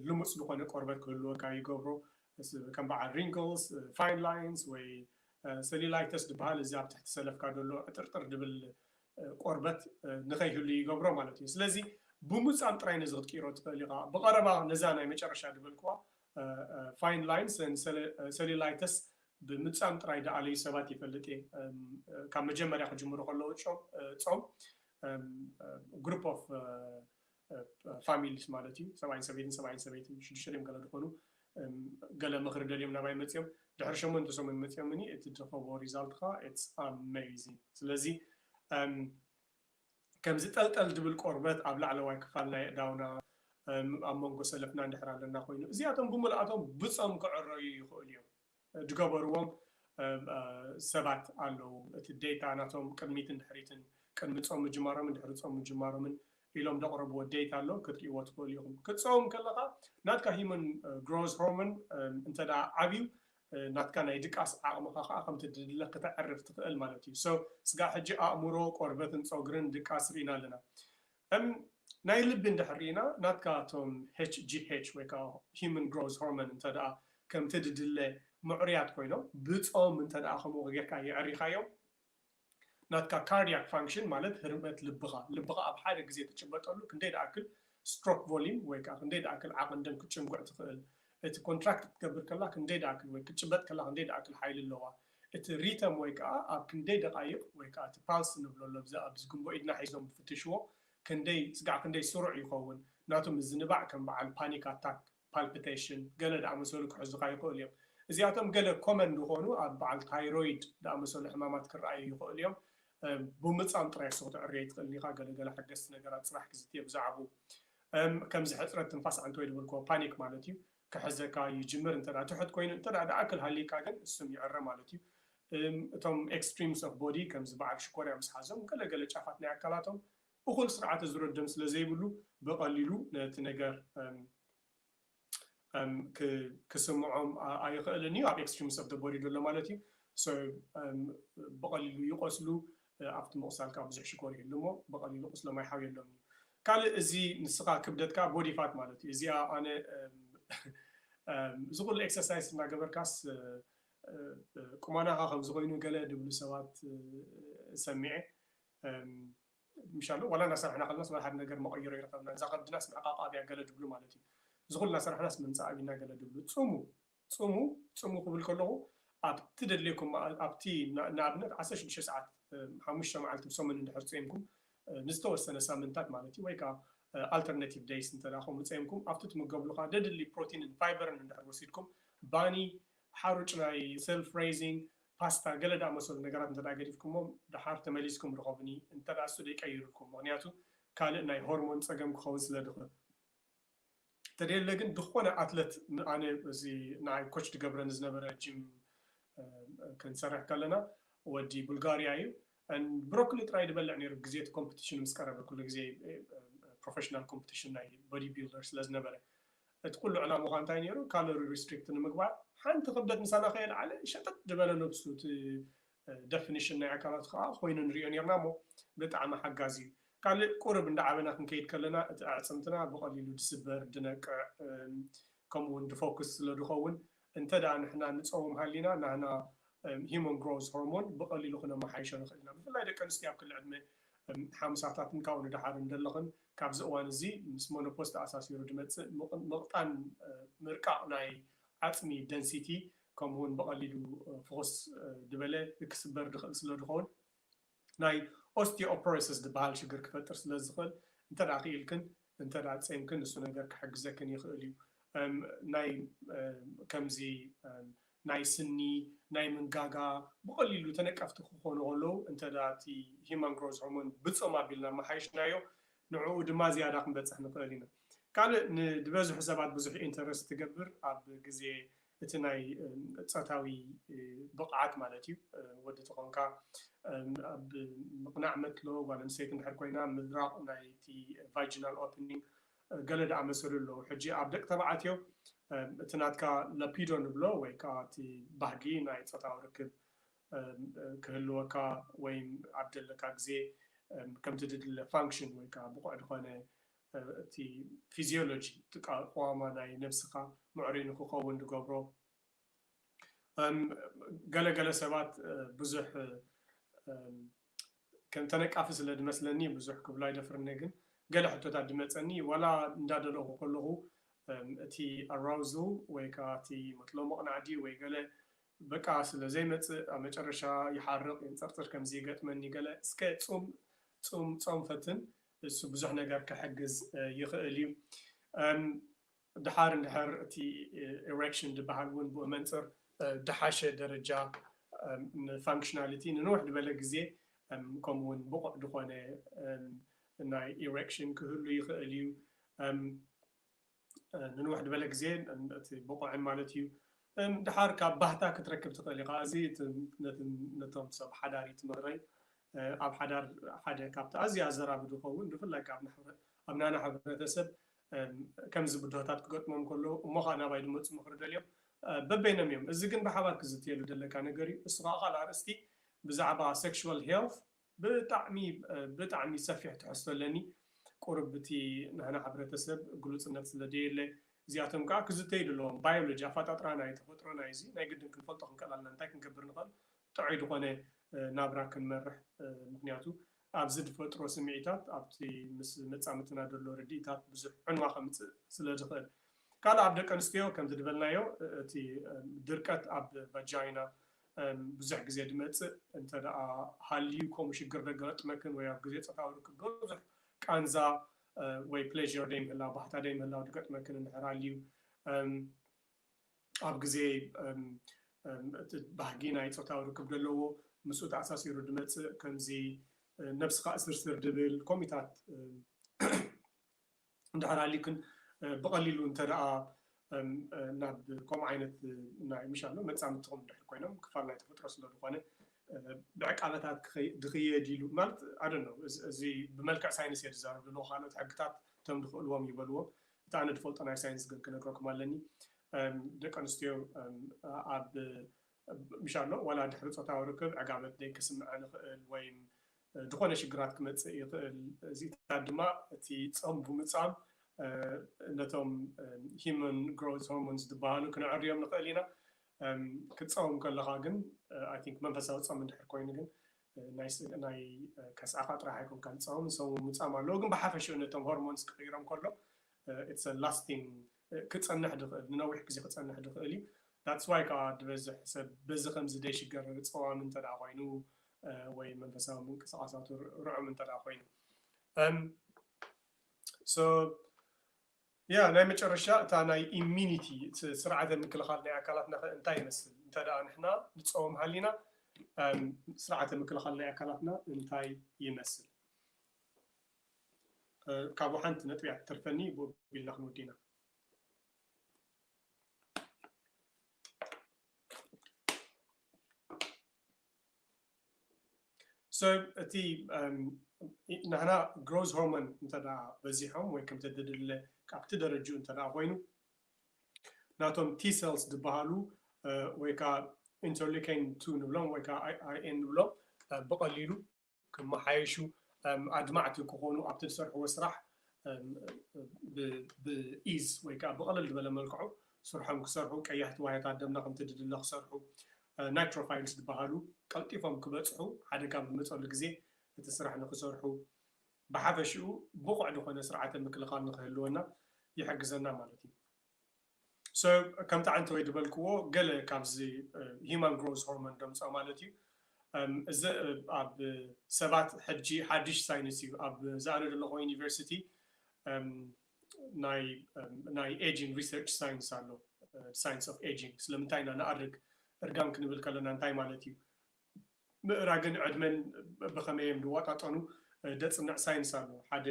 ልሙፅ ዝኾነ ቆርበት ክህልወካ ይገብሮ ከም በዓል ሪንክልስ ፋይን ላይንስ ወይ ሰሊላይተስ ድበሃል እዚ ኣብ ትሕቲ ሰለፍካ ደሎ ዕጥርጥር ድብል ቆርበት ንኸይህሉ ይገብሮ ማለት እዩ ስለዚ ብምፃም ጥራይ ነዚ ክትቅይሮ ትኽእል ኢኻ ብቐረባ ነዛ ናይ መጨረሻ ድበልክዋ ፋይን ላይንስ ሰሊላይተስ ብምፃም ጥራይ ደኣለዩ ሰባት ይፈልጥ እየ ካብ መጀመርያ ክጅምሩ ከለዉ ፆም ግሩፕ ኦፍ ፋሚሊስ ማለት እዩ ሰብኣይን ሰበይትን ሽዱሽተ ድዮም ገለ ድኾኑ ገለ ምኽሪ ደልዮም ናባይ መፅኦም ድሕሪ 8 ሰሙን መፅኦምኒ እቲ ትረኸቦ ሪዛልት ከዓ ኢትስ ኣሜዚንግ ስለዚ ከምዚ ጠልጠል ድብል ቆርበት ኣብ ላዕለዋይ ክፋል ናይ ኣእዳውና ኣብ መንጎ ሰለፍና እንድሕር ኣለና ኮይኑ እዚኣቶም ብምልኣቶም ብፆም ክዕረዩ ይኽእሉ እዮም ዝገበርዎም ሰባት ኣለዉ እቲ ዴታ ናቶም ቅድሚትን ድሕሪትን ቅድሚ ፆም ምጅማሮምን ድሕሪ ፆም ምጅማሮምን ኢሎም ዘቕረብዎ ዴታ ኣሎ ክትሪእዎ ትኽእሉ ኢኹም ክትፀውም ከለኻ ናትካ ሂመን ግሮዝ ሆርሞን እንተደኣ ዓብዩ ናትካ ናይ ድቃስ ዓቕምኻ ከዓ ከምቲ ድድለ ክትዕርፍ ትኽእል ማለት እዩ ሶ ስጋ ሕጂ ኣእምሮ ቆርበትን ፀጉርን ድቃስ ርኢና ኣለና ናይ ልቢ እንድሕር ርኢና ናትካ እቶም HGH ወይ ከዓ ሂመን ግሮዝ ሆርሞን እንተደኣ ከምቲ ድድለ ምዕርያት ኮይኖም ብፆም እንተደኣ ከምኡ ጌርካ የዕሪኻዮም ናትካ ካርዲያክ ፋንክሽን ማለት ህርመት ልብኻ ኣብ ሓደ ግዜ ትጭበጠሉ ክንደይ ደኣክል ስትሮክ ቮሊዩም ወይ ከዓ ክንደይ ደኣክል ዓቐን ደም ክትጭንጉዕ ትኽእል እቲ ኮንትራክት ክትገብር ከላ ክንደይ ደኣክል ወይ ክትጭበጥ ከላ ክንደይ ደኣክል ሓይሊ ኣለዋ እቲ ሪተም ወይ ከዓ ኣብ ክንደይ ደቃይቕ ወይ ከዓ እቲ ፓልስ ንብለሎ ኣብዚ ግንቦ ኢድና ሒዞም ትፍትሽዎ ክንደይ ስጋዕ ክንደይ ስሩዕ ይኸውን ናቶም ዝንባዕ ከም በዓል ፓኒክ ኣታክ ፓልፒቴሽን ገለ ዳኣመሰሉ ክሕዙካ ይኽእል እዮም እዚኣቶም ገለ ኮመን ዝኾኑ ኣብ በዓል ታይሮይድ ዳኣመሰሉ ሕማማት ክረኣዩ ይኽእል እዮም ብምፃም ጥራይ ክትዕርዮ ይትኽእል ኢኻ ገለገለ ሓገዝቲ ነገራት ፅራሕ ክዝትየ ብዛዕባኡ ከምዚ ሕፅረት ትንፋስ ዓንተወይ ድብልክዎ ፓኒክ ማለት እዩ ክሕዘካ ይጅምር እንተዳ ትሕት ኮይኑ እንተዳ ደኣክል ሃሊካ ግን እሱም ይዕረ ማለት እዩ እቶም ኤክስትሪምስ ኦፍ ቦዲ ከምዚ በዓል ሽኮርያ ምስ ሓዞም ገለገለ ጫፋት ናይ ኣካላቶም እኹል ስርዓተ ዝረድም ስለ ዘይብሉ ብቐሊሉ ነቲ ነገር ክስምዖም ኣይኽእልን እዩ ኣብ ኤክስትሪምስ ኦፍ ቦዲ ዘሎ ማለት እዩ ብቐሊሉ ይቆስሉ ኣብቲ ምቕሳልካ ብዙሕ ሽኮር ይህሉ እሞ ብቐሊሉ ቁስሎም ኣይሓብየሎም እዩ ካልእ እዚ ንስኻ ክብደትካ ቦዲ ፋት ማለት እዩ እዚኣ ኣነ ዝኩሉ ኤክሰርሳይዝ እናገበርካስ ቁመናኻ ከም ዝኾይኑ ገለ ድብሉ ሰባት ሰሚዐ ምሻሎ ዋላ እናሰርሕና ከለናስ ሓደ ነገር መቐይሮ ይረኸብና እዛ ቅድናስ ንዓቃቃብያ ገለ ድብሉ ማለት እዩ ዝኩሉ እናሰርሕናስ ምንፃእ ኣብና ገለ ድብሉ ፅሙ ክብል ከለኹ ኣብቲ ደድልየኩም ኣብቲ ንኣብነት 16 ሰዓት 5 መዓልቲ ብሰሙን እንድሕር ፅምኩም ንዝተወሰነ ሳምንታት ማለት እዩ ወይ ከዓ ኣልተርናቲቭ ዴይስ እንተዳ ከምኡ ፀምኩም ኣብቲ ትምገብሉካ ደድሊ ፕሮቲንን ፋይበርን እንድሕር ወሲድኩም ባኒ ሓሩጭ ናይ ሰልፍ ሬይዚንግ ፓስታ ገለ ዳኣመሰሉ ነገራት እንተዳ ገዲፍኩሞም ድሓር ተመሊስኩም ረኸብኒ እንተዳ እሱ ደይቀይሩልኩም ምክንያቱ ካልእ ናይ ሆርሞን ፀገም ክኸውን ስለ ድኽእል ተደለ ግን ድኾነ ኣትለት ኣነ እዚ ናይ ኮች ድገብረኒ ዝነበረ ጂም ክንሰርሕ ከለና ወዲ ቡልጋርያ እዩ ብሮኮሊ ጥራይ ድበልዕ ነይሩ ግዜ እቲ ኮምፒቲሽን ምስ ቀረበ ኩሉ ግዜ ፕሮፌሽናል ኮምፒቲሽን ናይ ቦዲ ቢልደር ስለ ዝነበረ እቲ ኩሉ ዕላማ ኳ እንታይ ነይሩ ካሎሪ ሪስትሪክት ንምግባር ሓንቲ ክብደት ምሳና ከየልዓለ ሸጠጥ ድበለ ነብሱ እቲ ዴፊኒሽን ናይ ኣካላት ከዓ ኮይኑ ንሪኦ ነርና እሞ ብጣዕሚ ሓጋዚ እዩ ካልእ ቁርብ እንዳዓበና ክንከይድ ከለና እቲ ኣዕፅምትና ብቐሊሉ ድስበር ድነቅዕ ከምኡውን ድፎክስ ስለ ድኸውን እንተዳ ንሕና ንፀውም ሃሊና ናህና ሂሞን ግሮዝ ሆርሞን ብቐሊሉ ክነመሓይሾ ንኽእል ኢና ብፍላይ ደቂ ኣንስትዮ ኣብ ክልል ዕድመ ሓምሳታትን ካብኡ ንድሓር እንደለኽን ካብዚ እዋን እዚ ምስ ሞኖፖዝ ተኣሳሲሩ ድመፅእ ምቕጣን ምርቃቕ ናይ ዓፅሚ ደንሲቲ ከምኡውን ብቐሊሉ ፍኹስ ድበለ ክስበር ድኽእል ስለ ድኸውን ናይ ኦስቲኦፖሮሲስ ዝበሃል ሽግር ክፈጥር ስለ ዝኽእል እንተዳ ክኢልክን እንተዳ ፀምክን ንሱ ነገር ክሕግዘክን ይኽእል እዩ ናይ ከምዚ ናይ ስኒ ናይ መንጋጋ ብቐሊሉ ተነቀፍቲ ክኾኑ ከለዉ እንተዳ እቲ ሂማን ግሮዝ ሆርሞን ብፆም ኣቢልና መሓይሽናዮ ንዕኡ ድማ ዝያዳ ክንበፅሕ ንኽእል ኢና ካልእ ንድበዝሑ ሰባት ብዙሕ ኢንተረስት ትገብር ኣብ ግዜ እቲ ናይ ፀታዊ ብቕዓት ማለት እዩ ወዲ ተኾንካ ኣብ ምቕናዕ መትሎ ጓል ኣንስተይቲ እንድሕር ኮይና ምድራቕ ናይቲ ቫጂናል ኦፕኒንግ ገለ ዳኣመሰሉ ኣለዉ ሕጂ ኣብ ደቂ ተባዕትዮ እቲ ናትካ ላፒዶ ንብሎ ወይ ከዓ እቲ ባህጊ ናይ ፀታዊ ርክብ ክህልወካ ወይ ኣብ ደለካ ግዜ ከምቲ ድድለ ፋንክሽን ወይ ከዓ ብቑዕ ድኾነ እቲ ፊዚዮሎጂ ቋማ ናይ ነብስኻ ምዕሩይ ንክኸውን ድገብሮ ገለገለ ሰባት ብዙሕ ከም ተነቃፊ ስለ ድመስለኒ ብዙሕ ክብሎ ኣይደፍርኒ ግን ገለ ሕቶታት ድመፀኒ ዋላ እንዳደለኹ ከለኹ እቲ ኣራውዝል ወይ ከዓ እቲ መጥሎ ምቕናዕ ድዩ ወይ ገለ በቃ ስለ ዘይመፅእ ኣብ መጨረሻ ይሓርቕ ይንፀርፅር ከምዚ ይገጥመኒ ገለ እስከ ፆም ፈትን እሱ ብዙሕ ነገር ክሕግዝ ይኽእል እዩ ድሓር እንድሕር እቲ ኤሬክሽን ድበሃል እውን ብኡ መንፅር ድሓሸ ደረጃ ንፋንክሽናሊቲ ንንውሕ ድበለ ግዜ ከምኡውን ብቑዕ ድኾነ ናይ ኤሬክሽን ክህሉ ይኽእል እዩ ንንውሕ ድበለ ግዜ እቲ ብቑዕን ማለት እዩ ድሓር ካብ ባህታ ክትረክብ ትኽእል ኢኻ እዚ ነቶም ሰብ ሓዳሪ ትምኽረይ ኣብ ሓዳር ሓደ ካብቲ ኣዝያ ዘራብድ ይኸውን ብፍላይ ካብ ኣብ ናና ሕብረተሰብ ከምዚ ብድሆታት ክገጥሞም ከለዉ እሞኻ ናባይ ድመፁ ምኽሪ ደልዮም በበይኖም እዮም እዚ ግን ብሓባር ክዝትየሉ ደለካ ነገር እዩ እሱ ከዓ ካልእ ኣርእስቲ ብዛዕባ ሴክሹዋል ሄልት ብጣዕሚ ሰፊሕ ትሕዝቶ ኣለኒ ቁርብ እቲ ናና ሕብረተሰብ ግሉፅነት ስለ ደየለ እዚኣቶም ከዓ ክዝተይዱ ኣለዎም ባዮሎጂ ኣፈጣጥራ ናይ ተፈጥሮ ናይ እዚ ናይ ግድን ክንፈልጦ ክንቀላልና እንታይ ክንገብር ንኽእል ጥዑይ ዝኾነ ናብራ ክንመርሕ ምክንያቱ ኣብዚ ዝፈጥሮ ስምዒታት ኣብቲ ምስ መፃምትና ዘሎ ርድኢታት ብዙሕ ዕንዋ ከምፅእ ስለ ዝኽእል ካልእ ኣብ ደቂ ኣንስትዮ ከም ዝድበልናዮ እቲ ድርቀት ኣብ ቫጃይና ብዙሕ ግዜ ድመፅእ እንተደኣ ሃልዩ ከምኡ ሽግር ደገጥመክን ወይ ኣብ ግዜ ፀታዊ ርክብ ብዙሕ ቃንዛ ወይ ፕሌዥር ደይምህላው ባህታ ደይምህላው ድገጥመክን እንድሕር ሃልዩ ኣብ ግዜ ባህጊ ናይ ፀታዊ ርክብ ዘለዎ ምስኡ ተኣሳሲሩ ድመፅእ ከምዚ ነብስኻ እስርስር ድብል ኮሚታት እንድሕር ሃልዩክን ብቐሊሉ እንተደኣ ናብ ከምኡ ዓይነት ናይ ምሻሎ መፃምትኹም እንድሕር ኮይኖም ክፋል ናይ ተፈጥሮ ስለ ዝኾነ ብዕቃበታት ድኽየድ ኢሉ ማለት ኣደኖ እዚ ብመልክዕ ሳይንስ እየ ዝዛረብ ዘሎ ካልኦት ሕግታት እቶም ድኽእልዎም ይበልዎም እቲ ኣነ ድፈልጦ ናይ ሳይንስ ግን ክነግረኩም ኣለኒ ደቂ ኣንስትዮ ኣብ ምሻሎ ዋላ ድሕሪ ፆታዊ ርክብ ዕጋበት ደይክስምዐ ንኽእል ወይ ዝኾነ ሽግራት ክመፅእ ይኽእል እዚታት ድማ እቲ ፆም ብምፃም ነቶም ሂውመን ግሮዝ ሆርሞንስ ዝበሃሉ ክንዕርዮም ንኽእል ኢና ክትፀውም ከለኻ ግን ኣይ ቲንክ መንፈሳዊ ፆም እንድሕር ኮይኑ ግን ናይ ከስዓኻ ጥራሕ ኣይኮንካ ንፀውም ሰው ምፃም ኣለዎ ግን ብሓፈሽኡ ነቶም ሆርሞንስ ክቅይሮም ከሎ ኢትስ ላስቲንግ ክፀንሕ ድኽእል ንነዊሕ ግዜ ክፀንሕ ድኽእል እዩ that's why ከዓ ድበዝሕ ሰብ በዚ ከምዚ ደይሽገር ፀዋም እንተደኣ ኮይኑ ወይ መንፈሳዊ ምንቅስቃሳቱ ርዑም እንተደኣ ኮይኑ so ያ ናይ መጨረሻ እታ ናይ ኢሚኒቲ ስርዓተ ምክልኻል ናይ ኣካላትና እንታይ ይመስል እንተደኣ ንሕና ንፀውም ሃሊና ስርዓተ ምክልኻል ናይ ኣካላትና እንታይ ይመስል ካብኡ ሓንቲ ነጥቢያ ትርፈኒ ብኢልና ክንወዲና so እቲ ንሕና ግሮዝ ሆርሞን እንተደኣ በዚሖም ወይ ከም ተደድለ ካብቲ ደረጅኡ እንተደኣ ኮይኑ ናቶም ቲ ሴልስ ዝበሃሉ ወይ ከዓ ኢንተርሊከን 2 ንብሎም ወይ ከዓ ኣይኤን ንብሎም ብቐሊሉ ክመሓየሹ ኣድማዕቲ ክኾኑ ኣብቲ ዝሰርሕዎ ስራሕ ብኢዝ ወይ ከዓ ብቐለል ዝበለ መልክዑ ስርሖም ክሰርሑ ቀያሕቲ ዋህታት ደምና ከም ትድድለ ክሰርሑ ናይትሮፋይልስ ዝበሃሉ ቀልጢፎም ክበፅሑ ሓደጋ ብመፀሉ ግዜ እቲ ስራሕ ንክሰርሑ ብሓፈሽኡ ብቑዕ ዝኾነ ስርዓተ ምክልኻል ንክህልወና ይሕግዘና ማለት እዩ so ከምቲ ዓንቲ ወይ ድበልክዎ ገለ ካብዚ ሂማን ግሮዝ ሆርሞን ደምፆ ማለት እዩ እዚ ኣብ ሰባት ሕጂ ሓድሽ ሳይንስ እዩ ኣብ ዝኣነ ዘለኹ ዩኒቨርሲቲ ናይ ኤጂንግ ሪሰርች ሳይንስ ኣሎ ሳይንስ ኦፍ ኤጂንግ ስለምንታይ ኢና ንኣርግ እርጋም ክንብል ከለና እንታይ ማለት እዩ ምእራግን ዕድመን ብኸመዮም ድዋጣጠኑ ደፅንዕ ሳይንስ ኣሎ ሓደ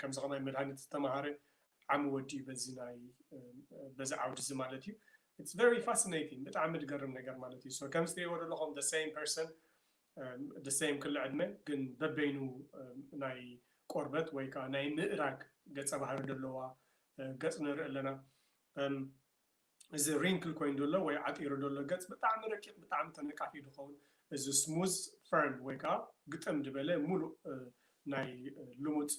ከምዚ ኸማይ መድሃኒት ዝተምሃረ ዓሚ ወዲ በዚ ዓውዲ እዚ ማለት እዩ it's very fascinating ብጣዕሚ ድገርም ነገር ማለት እዩ so ከም ዝትሪእዎ ዘለኹም the same person the same ክሊ ዕድመ ግን በበይኑ ናይ ቆርበት ወይ ከዓ ናይ ምእራግ ገፀ ባህሪ ዘለዋ ገፅ ንርኢ ኣለና እዚ ሪንክል ኮይኑ ዘሎ ወይ ዓጢሩ ዘሎ ገፅ ብጣዕሚ ረቂቕ ብጣዕሚ ተነቃፊ ድኸውን እዚ ስሙዝ ፈርን ወይ ከዓ ግጥም ድበለ ሙሉእ ናይ ልሙፅ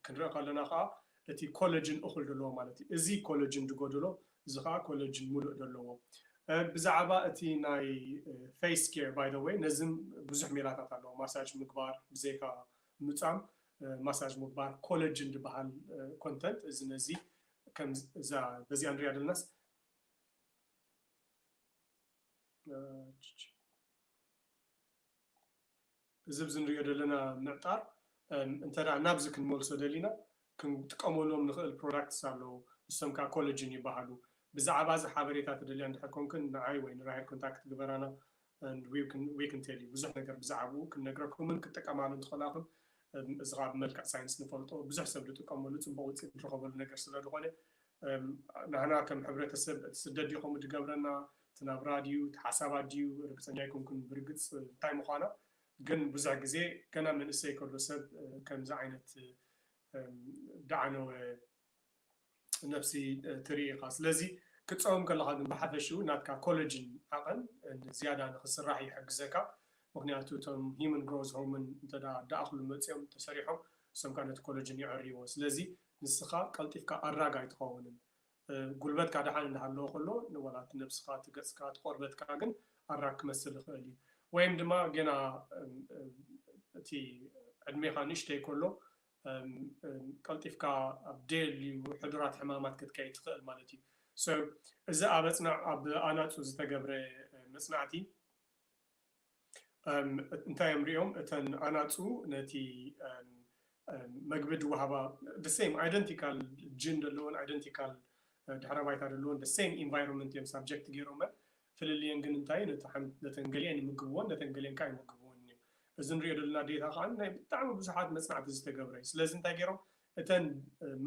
ክንርኢ ከለና ከዓ እቲ ኮላጅን እኹል ዘለዎ ማለት እዩ እዚ ኮላጅን ድጎድሎ እዚ ከዓ ኮላጅን ሙሉእ ዘለዎ ብዛዕባ እቲ ናይ ፌስ ኬር ባይ ዘ ዌይ ነዝም ብዙሕ ሜላታት ኣለዎ ማሳጅ ምግባር ብዘይካ ምፃም ማሳጅ ምግባር ኮላጅን ዝበሃል ኮንተንት እዚ ነዚ ከም እዛ በዚኣ ንሪኣ ዘለናስ እዚ ብዚ ንሪኦ ዘለና ምዕጣር እንተደኣ ናብዚ ክንመልሶ ደሊና ክንጥቀመሎም ንኽእል ፕሮዳክትስ ኣለዉ ንሶም ከዓ ኮላጅን ይበሃሉ ብዛዕባ እዚ ሓበሬታ ተደልያ እንድሕር ኮንክን ንዓይ ወይ ንራሄል ኮንታክት ግበራና and we can tell you ብዙሕ ነገር ብዛዕባኡ ክንነግረኩምን ክትጠቀማሉ እንትኽእላኹም እዚ ከዓ ብመልክዕ ሳይንስ ንፈልጦ ብዙሕ ሰብ ዝጥቀመሉ ፅቡቅ ውፅኢት ዝረኸበሉ ነገር ስለዝኾነ ንሕና ከም ሕብረተሰብ እቲ ስደት ዲኹም ድገብረና እቲ ናብራ ድዩ እቲ ሓሳባት ድዩ ርግፀኛ ይኩንኩን ብርግፅ እንታይ ምዃና ግን ብዙሕ ግዜ ገና መንእሰይ ከሎ ሰብ ከምዚ ዓይነት ዳዕነወ ነፍሲ ትርኢ ኢኻ ስለዚ ክትፀውም ከለኻ ግን ብሓፈሽኡ ናትካ ኮላጅን ዓቐን ዝያዳ ንክስራሕ ይሕግዘካ ምክንያቱ እቶም ሂውመን ግሮዝ ሆርሞን እንተደኣ ዳእኽሉ መፅኦም ተሰሪሖም እሶም ከዓ ነቲ ኮላጅን ይዕርይዎ ስለዚ ንስኻ ቀልጢፍካ ኣራጋይ ትኸውንን ጉልበትካ ድሓን እንዳሃለዎ ከሎ ንዋላ እቲ ነብስካ እቲ ገፅካ እቲ ቆርበትካ ግን ኣራግ ክመስል ይኽእል እዩ ወይም ድማ ገና እቲ ዕድሜኻ ንእሽተይ ከሎ ቀልጢፍካ ኣብ ደልዩ ሕዱራት ሕማማት ክትከይድ ትኽእል ማለት እዩ so እዚ ኣብ ኣናፁ ዝተገብረ መጽናዕቲ እንታይ የምሪኦም እተን ኣናፁ ነቲ መግብድ ወሃባ the same identical gene ዘለዎን identical ድሕረ ባይታ ዘለዎን the same environment እዮም subject ገይሮም ፍልልየን ግን እንታይ ነተን ገሊአን ይምግብዎን ነተን ገሊአን ከዓ ይምግብዎን እዮም እዚ ንሪኦ ዘለና ዴታ ከዓ ናይ ብጣዕሚ ብዙሓት መጽናዕቲ ዝተገብረ እዩ ስለዚ እንታይ ገይሮም እተን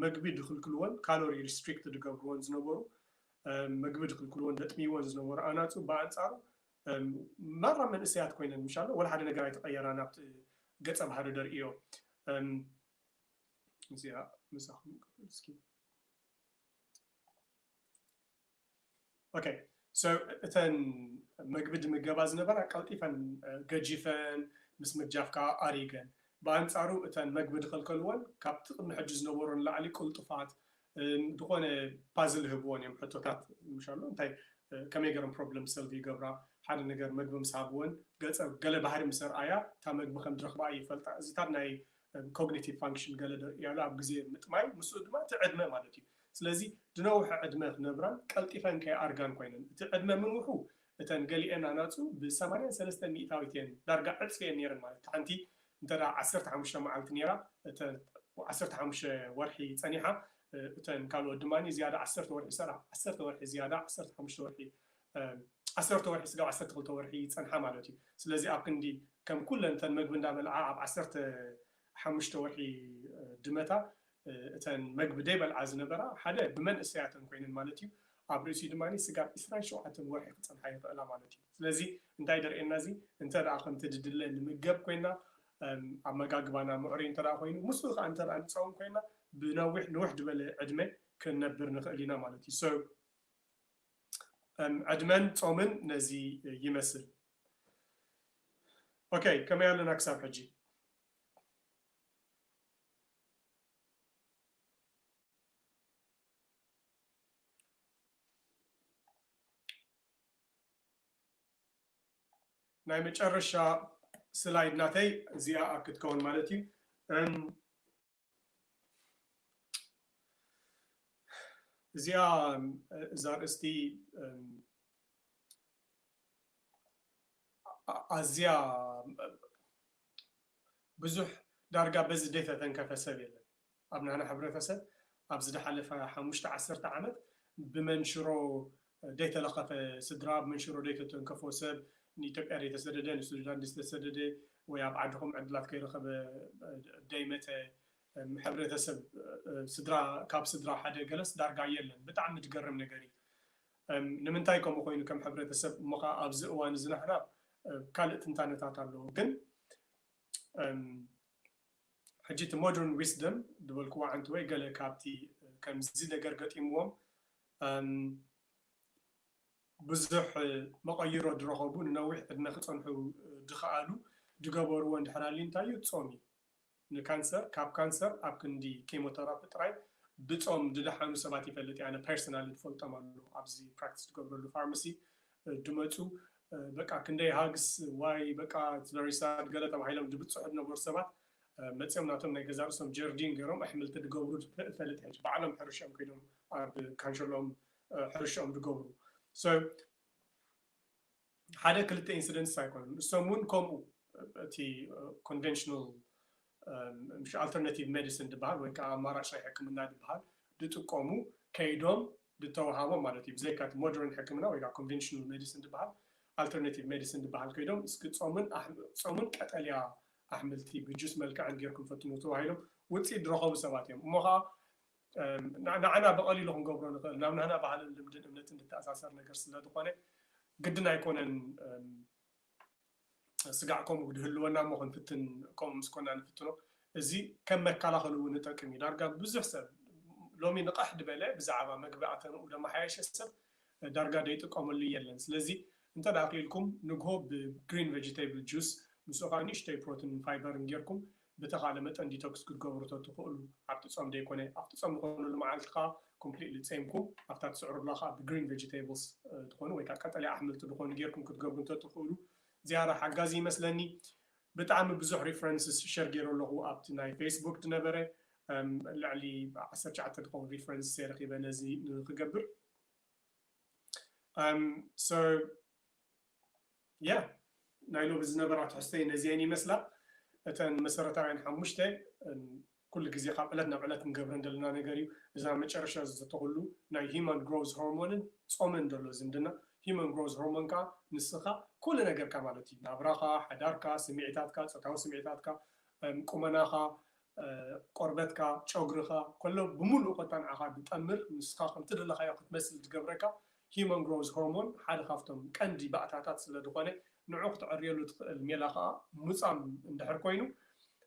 መግቢ ድክልክልዎን ካሎሪ ሪስትሪክትድ ገብርዎን ዝነበሩ መግቢ ድክልክልዎን ደጥሚዎን ዝነበሩ ኣናፁ ብኣንጻሩ መራ መንእሰያት ኮይነን ምሻሎ ወላ ሓደ ነገር ኣይተቐየራ ናብቲ ገጸ ባህሪ ደርእዮ እዚኣ መጻኹም እስኪ Okay, so እተን መግቢ ድምገባ ዝነበራ ቀልጢፈን ገጂፈን ምስ ምጃፍካ ኣሪገን ብኣንጻሩ እተን መግቢ ድኸልከልዎን ካብቲ ቅድሚ ሕጂ ዝነበሩን ላዕሊ ቁልጡፋት ዝኾነ ፓዝል ህብዎን እዮም ሕቶታት ምሻሎ እንታይ ከመይ ገይሮም ፕሮብለም ሰልቭ ይገብራ ሓደ ነገር መግቢ ምስ ሃብዎን ገለ ባህሪ ምስ ረኣያ እታ መግቢ ከም ድረኽባ ይፈልጣ እዚታት ናይ ኮግኒቲቭ ፋንክሽን ገለ ደርያሉ ኣብ ግዜ ምጥማይ ምስኡ ድማ እቲ ዕድመ ማለት እዩ ስለዚ ድነውሕ ዕድመ ክነብራ ቀልጢፈን ከይኣርጋን ኮይነን እቲ ዕድመ ምንውሑ እተን ገሊአን ኣናፁ ብ83 ሚእታዊት እየን ዳርጋ ዕፅፊአን ነይረን ማለት ሓንቲ እንተደኣ 15 መዓልቲ ነይራ 15 ወርሒ ፀኒሓ እተን ካልኦት ድማኒ ዝያዳ 10 ወርሒ ሰራ 10 ወርሒ ዝያዳ 15 ወርሒ 10 ወርሒ ስጋብ 12 ወርሒ ፀንሓ ማለት እዩ ስለዚ ኣብ ክንዲ ከም ኩለን እተን መግቢ እንዳበልዓ ኣብ 15 ወርሒ ድመታ እተን መግቢ ደይበልዓ ዝነበራ ሓደ ብመንእሰያተን ኮይነን ማለት እዩ ኣብ ርእሲ ድማኒ ስጋብ 27 ወርሒ ክፀንሓ ይኽእላ ማለት እዩ ስለዚ እንታይ ደርእየና እዚ እንተደኣ ከምቲ ድድለ ንምገብ ኮይና ኣብ መጋግባና ምዕሪ እንተደኣ ኮይኑ ምስኡ ከዓ እንተደኣ ንፀውም ኮይና ብነዊሕ ንውሕ ድበለ ዕድመ ክንነብር ንኽእል ኢና ማለት እዩ so ዕድመን ፆምን ነዚ ይመስል ኦኬይ ከመይ ኣለና ክሳብ ሕጂ ናይ መጨረሻ ስላይድ ናተይ እዚኣ ክትከውን ማለት እዩ እዚኣ እዛ ርእስቲ ኣዝያ ብዙሕ ዳርጋ በዚ ዴታ ተንከፈ ሰብ የለን ኣብ ናና ሕብረተሰብ ኣብ ዝደሓለፈ 5-10 ዓመት ብመንሽሮ ዴታ ለኸፈ ስድራ ብመንሽሮ ዴታ ተንከፎ ሰብ ንኢትዮጵያ የተሰደደ ንሱዳን ዝተሰደደ ወይ ኣብ ዓድኹም ዕድላት ከይረኸበ ደይመተ ሕብረተሰብ ስድራ ካብ ስድራ ሓደ ገለስ ዳርጋ የለን ብጣዕሚ ትገርም ነገር እዩ ንምንታይ ከምኡ ኮይኑ ከም ሕብረተሰብ እሞኻ ኣብዚ እዋን እዚ ንሕና ካልእ ትንታነታት ኣለዎ ግን ሕጂ እቲ ሞደርን ዊስደም ዝበልክዎ ዓንቲ ወይ ገለ ካብቲ ከምዚ ነገር ገጢምዎም ብዙሕ መቐይሮ ድረኸቡ ንነዊሕ ዕድመ ክፀንሑ ድኽኣሉ ድገበርዎ እንድሕራሊ እንታይ እዩ ፆም እዩ ንካንሰር ካብ ካንሰር ኣብ ክንዲ ኬሞቴራፒ ጥራይ ብፆም ድደሓኑ ሰባት ይፈልጥ ኣነ ፐርሰናሊ ትፈልጦም ኣለዉ ኣብዚ ፕራክቲስ ትገብረሉ ፋርማሲ ድመፁ በቃ ክንደይ ሃግስ ዋይ በቃ ቨሪ ሳድ ገለ ተባሂሎም ድብፅሑ ዝነበሩ ሰባት መፅኦም ናቶም ናይ ገዛ ርእሶም ጀርዲን ገይሮም ኣሕምልቲ ድገብሩ ፈልጥ ሕጂ ባዕሎም ሕርሾም ከይዶም ኣብ ካንሸሎም ሕርሾም ድገብሩ so ሓደ ክልተ ኢንሲደንትስ ኣይኮኑን እሶም እውን ከምኡ እቲ ኮንቨንሽናል مش alternative medicine دبال وين كأمارات شيء حكمنا دبال دتقومو كيدوم دتوهامو مالتي بزيكات modern حكمنا وين conventional medicine دبال alternative medicine دبال كيدوم اسكت صومن كتاليا أحملتي بجوس ملك عن غيركم فتنو توهايلو وتصيد رخو بسواتهم موها نعنا بقالي لهم قبرون نعم هنا بعد المدن أمنت إن التأساسر نقص لا دخانه قدنا يكونن سقعكم ودهلونا ما خنفتن كم مسكونا نفتنو زي كم مكلا خلو نتركم يدارجا بزح سب لو مين نقحد بلا بزعبة مقبعتنا ولا ما حياش السب دارجا ديتكم اللي يلن سلزي انت داخلكم نجهو بجرين فيجيتابل جوس مسوقانيش تاي بروتين فايبر نجيركم بتغالمت ان ديتوكس كتقبروا تقولوا عبتصام ديكونه عبتصام نقولوا المعالقة completely تسامكم عبتصعر لها بجرين فيجيتابلز تكونوا ويكا كتالي أحمل تدخون نجيركم كتقبروا تقولوا زيارة حجازي مثلني بتعمل بزح ريفرنسز شير جيرو له أبت ناي فيسبوك تنبره اللي عسرت عتدخل ريفرنس سيرقي بنزي نقبر so yeah نايلو بزنبرات حسين نزياني مثلا أتن مسرتين حمشته كل جزء قابلتنا بعلت نقبرن دلنا نجاريو إذا ما تشرش زتقولو ناي human growth hormone صومن دلو زندنا human growth hormone كا نسخة كل نجار كمالتي نبرخا حداركا سمعتاتكا ستاو سمعتاتكا كومناخا قربتكا شوغرخا كله بملو قطن عقاد بتأمر نسخة خم تدل خيا تمثل تجبركا human growth hormone حد خافتم كندي بعتاتات سلدخانة نعوق تعريلو الميلاخا مصام اندحر كوينو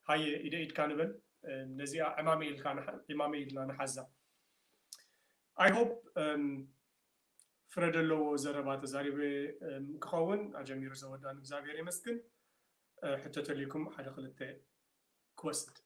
هاي إذا كانبل نزيع إمامي لنا حزة I hope فريدلو زربات زاريبي كخون أجمير زودان زابير يمسكن حتى تليكم حدا خلته كوست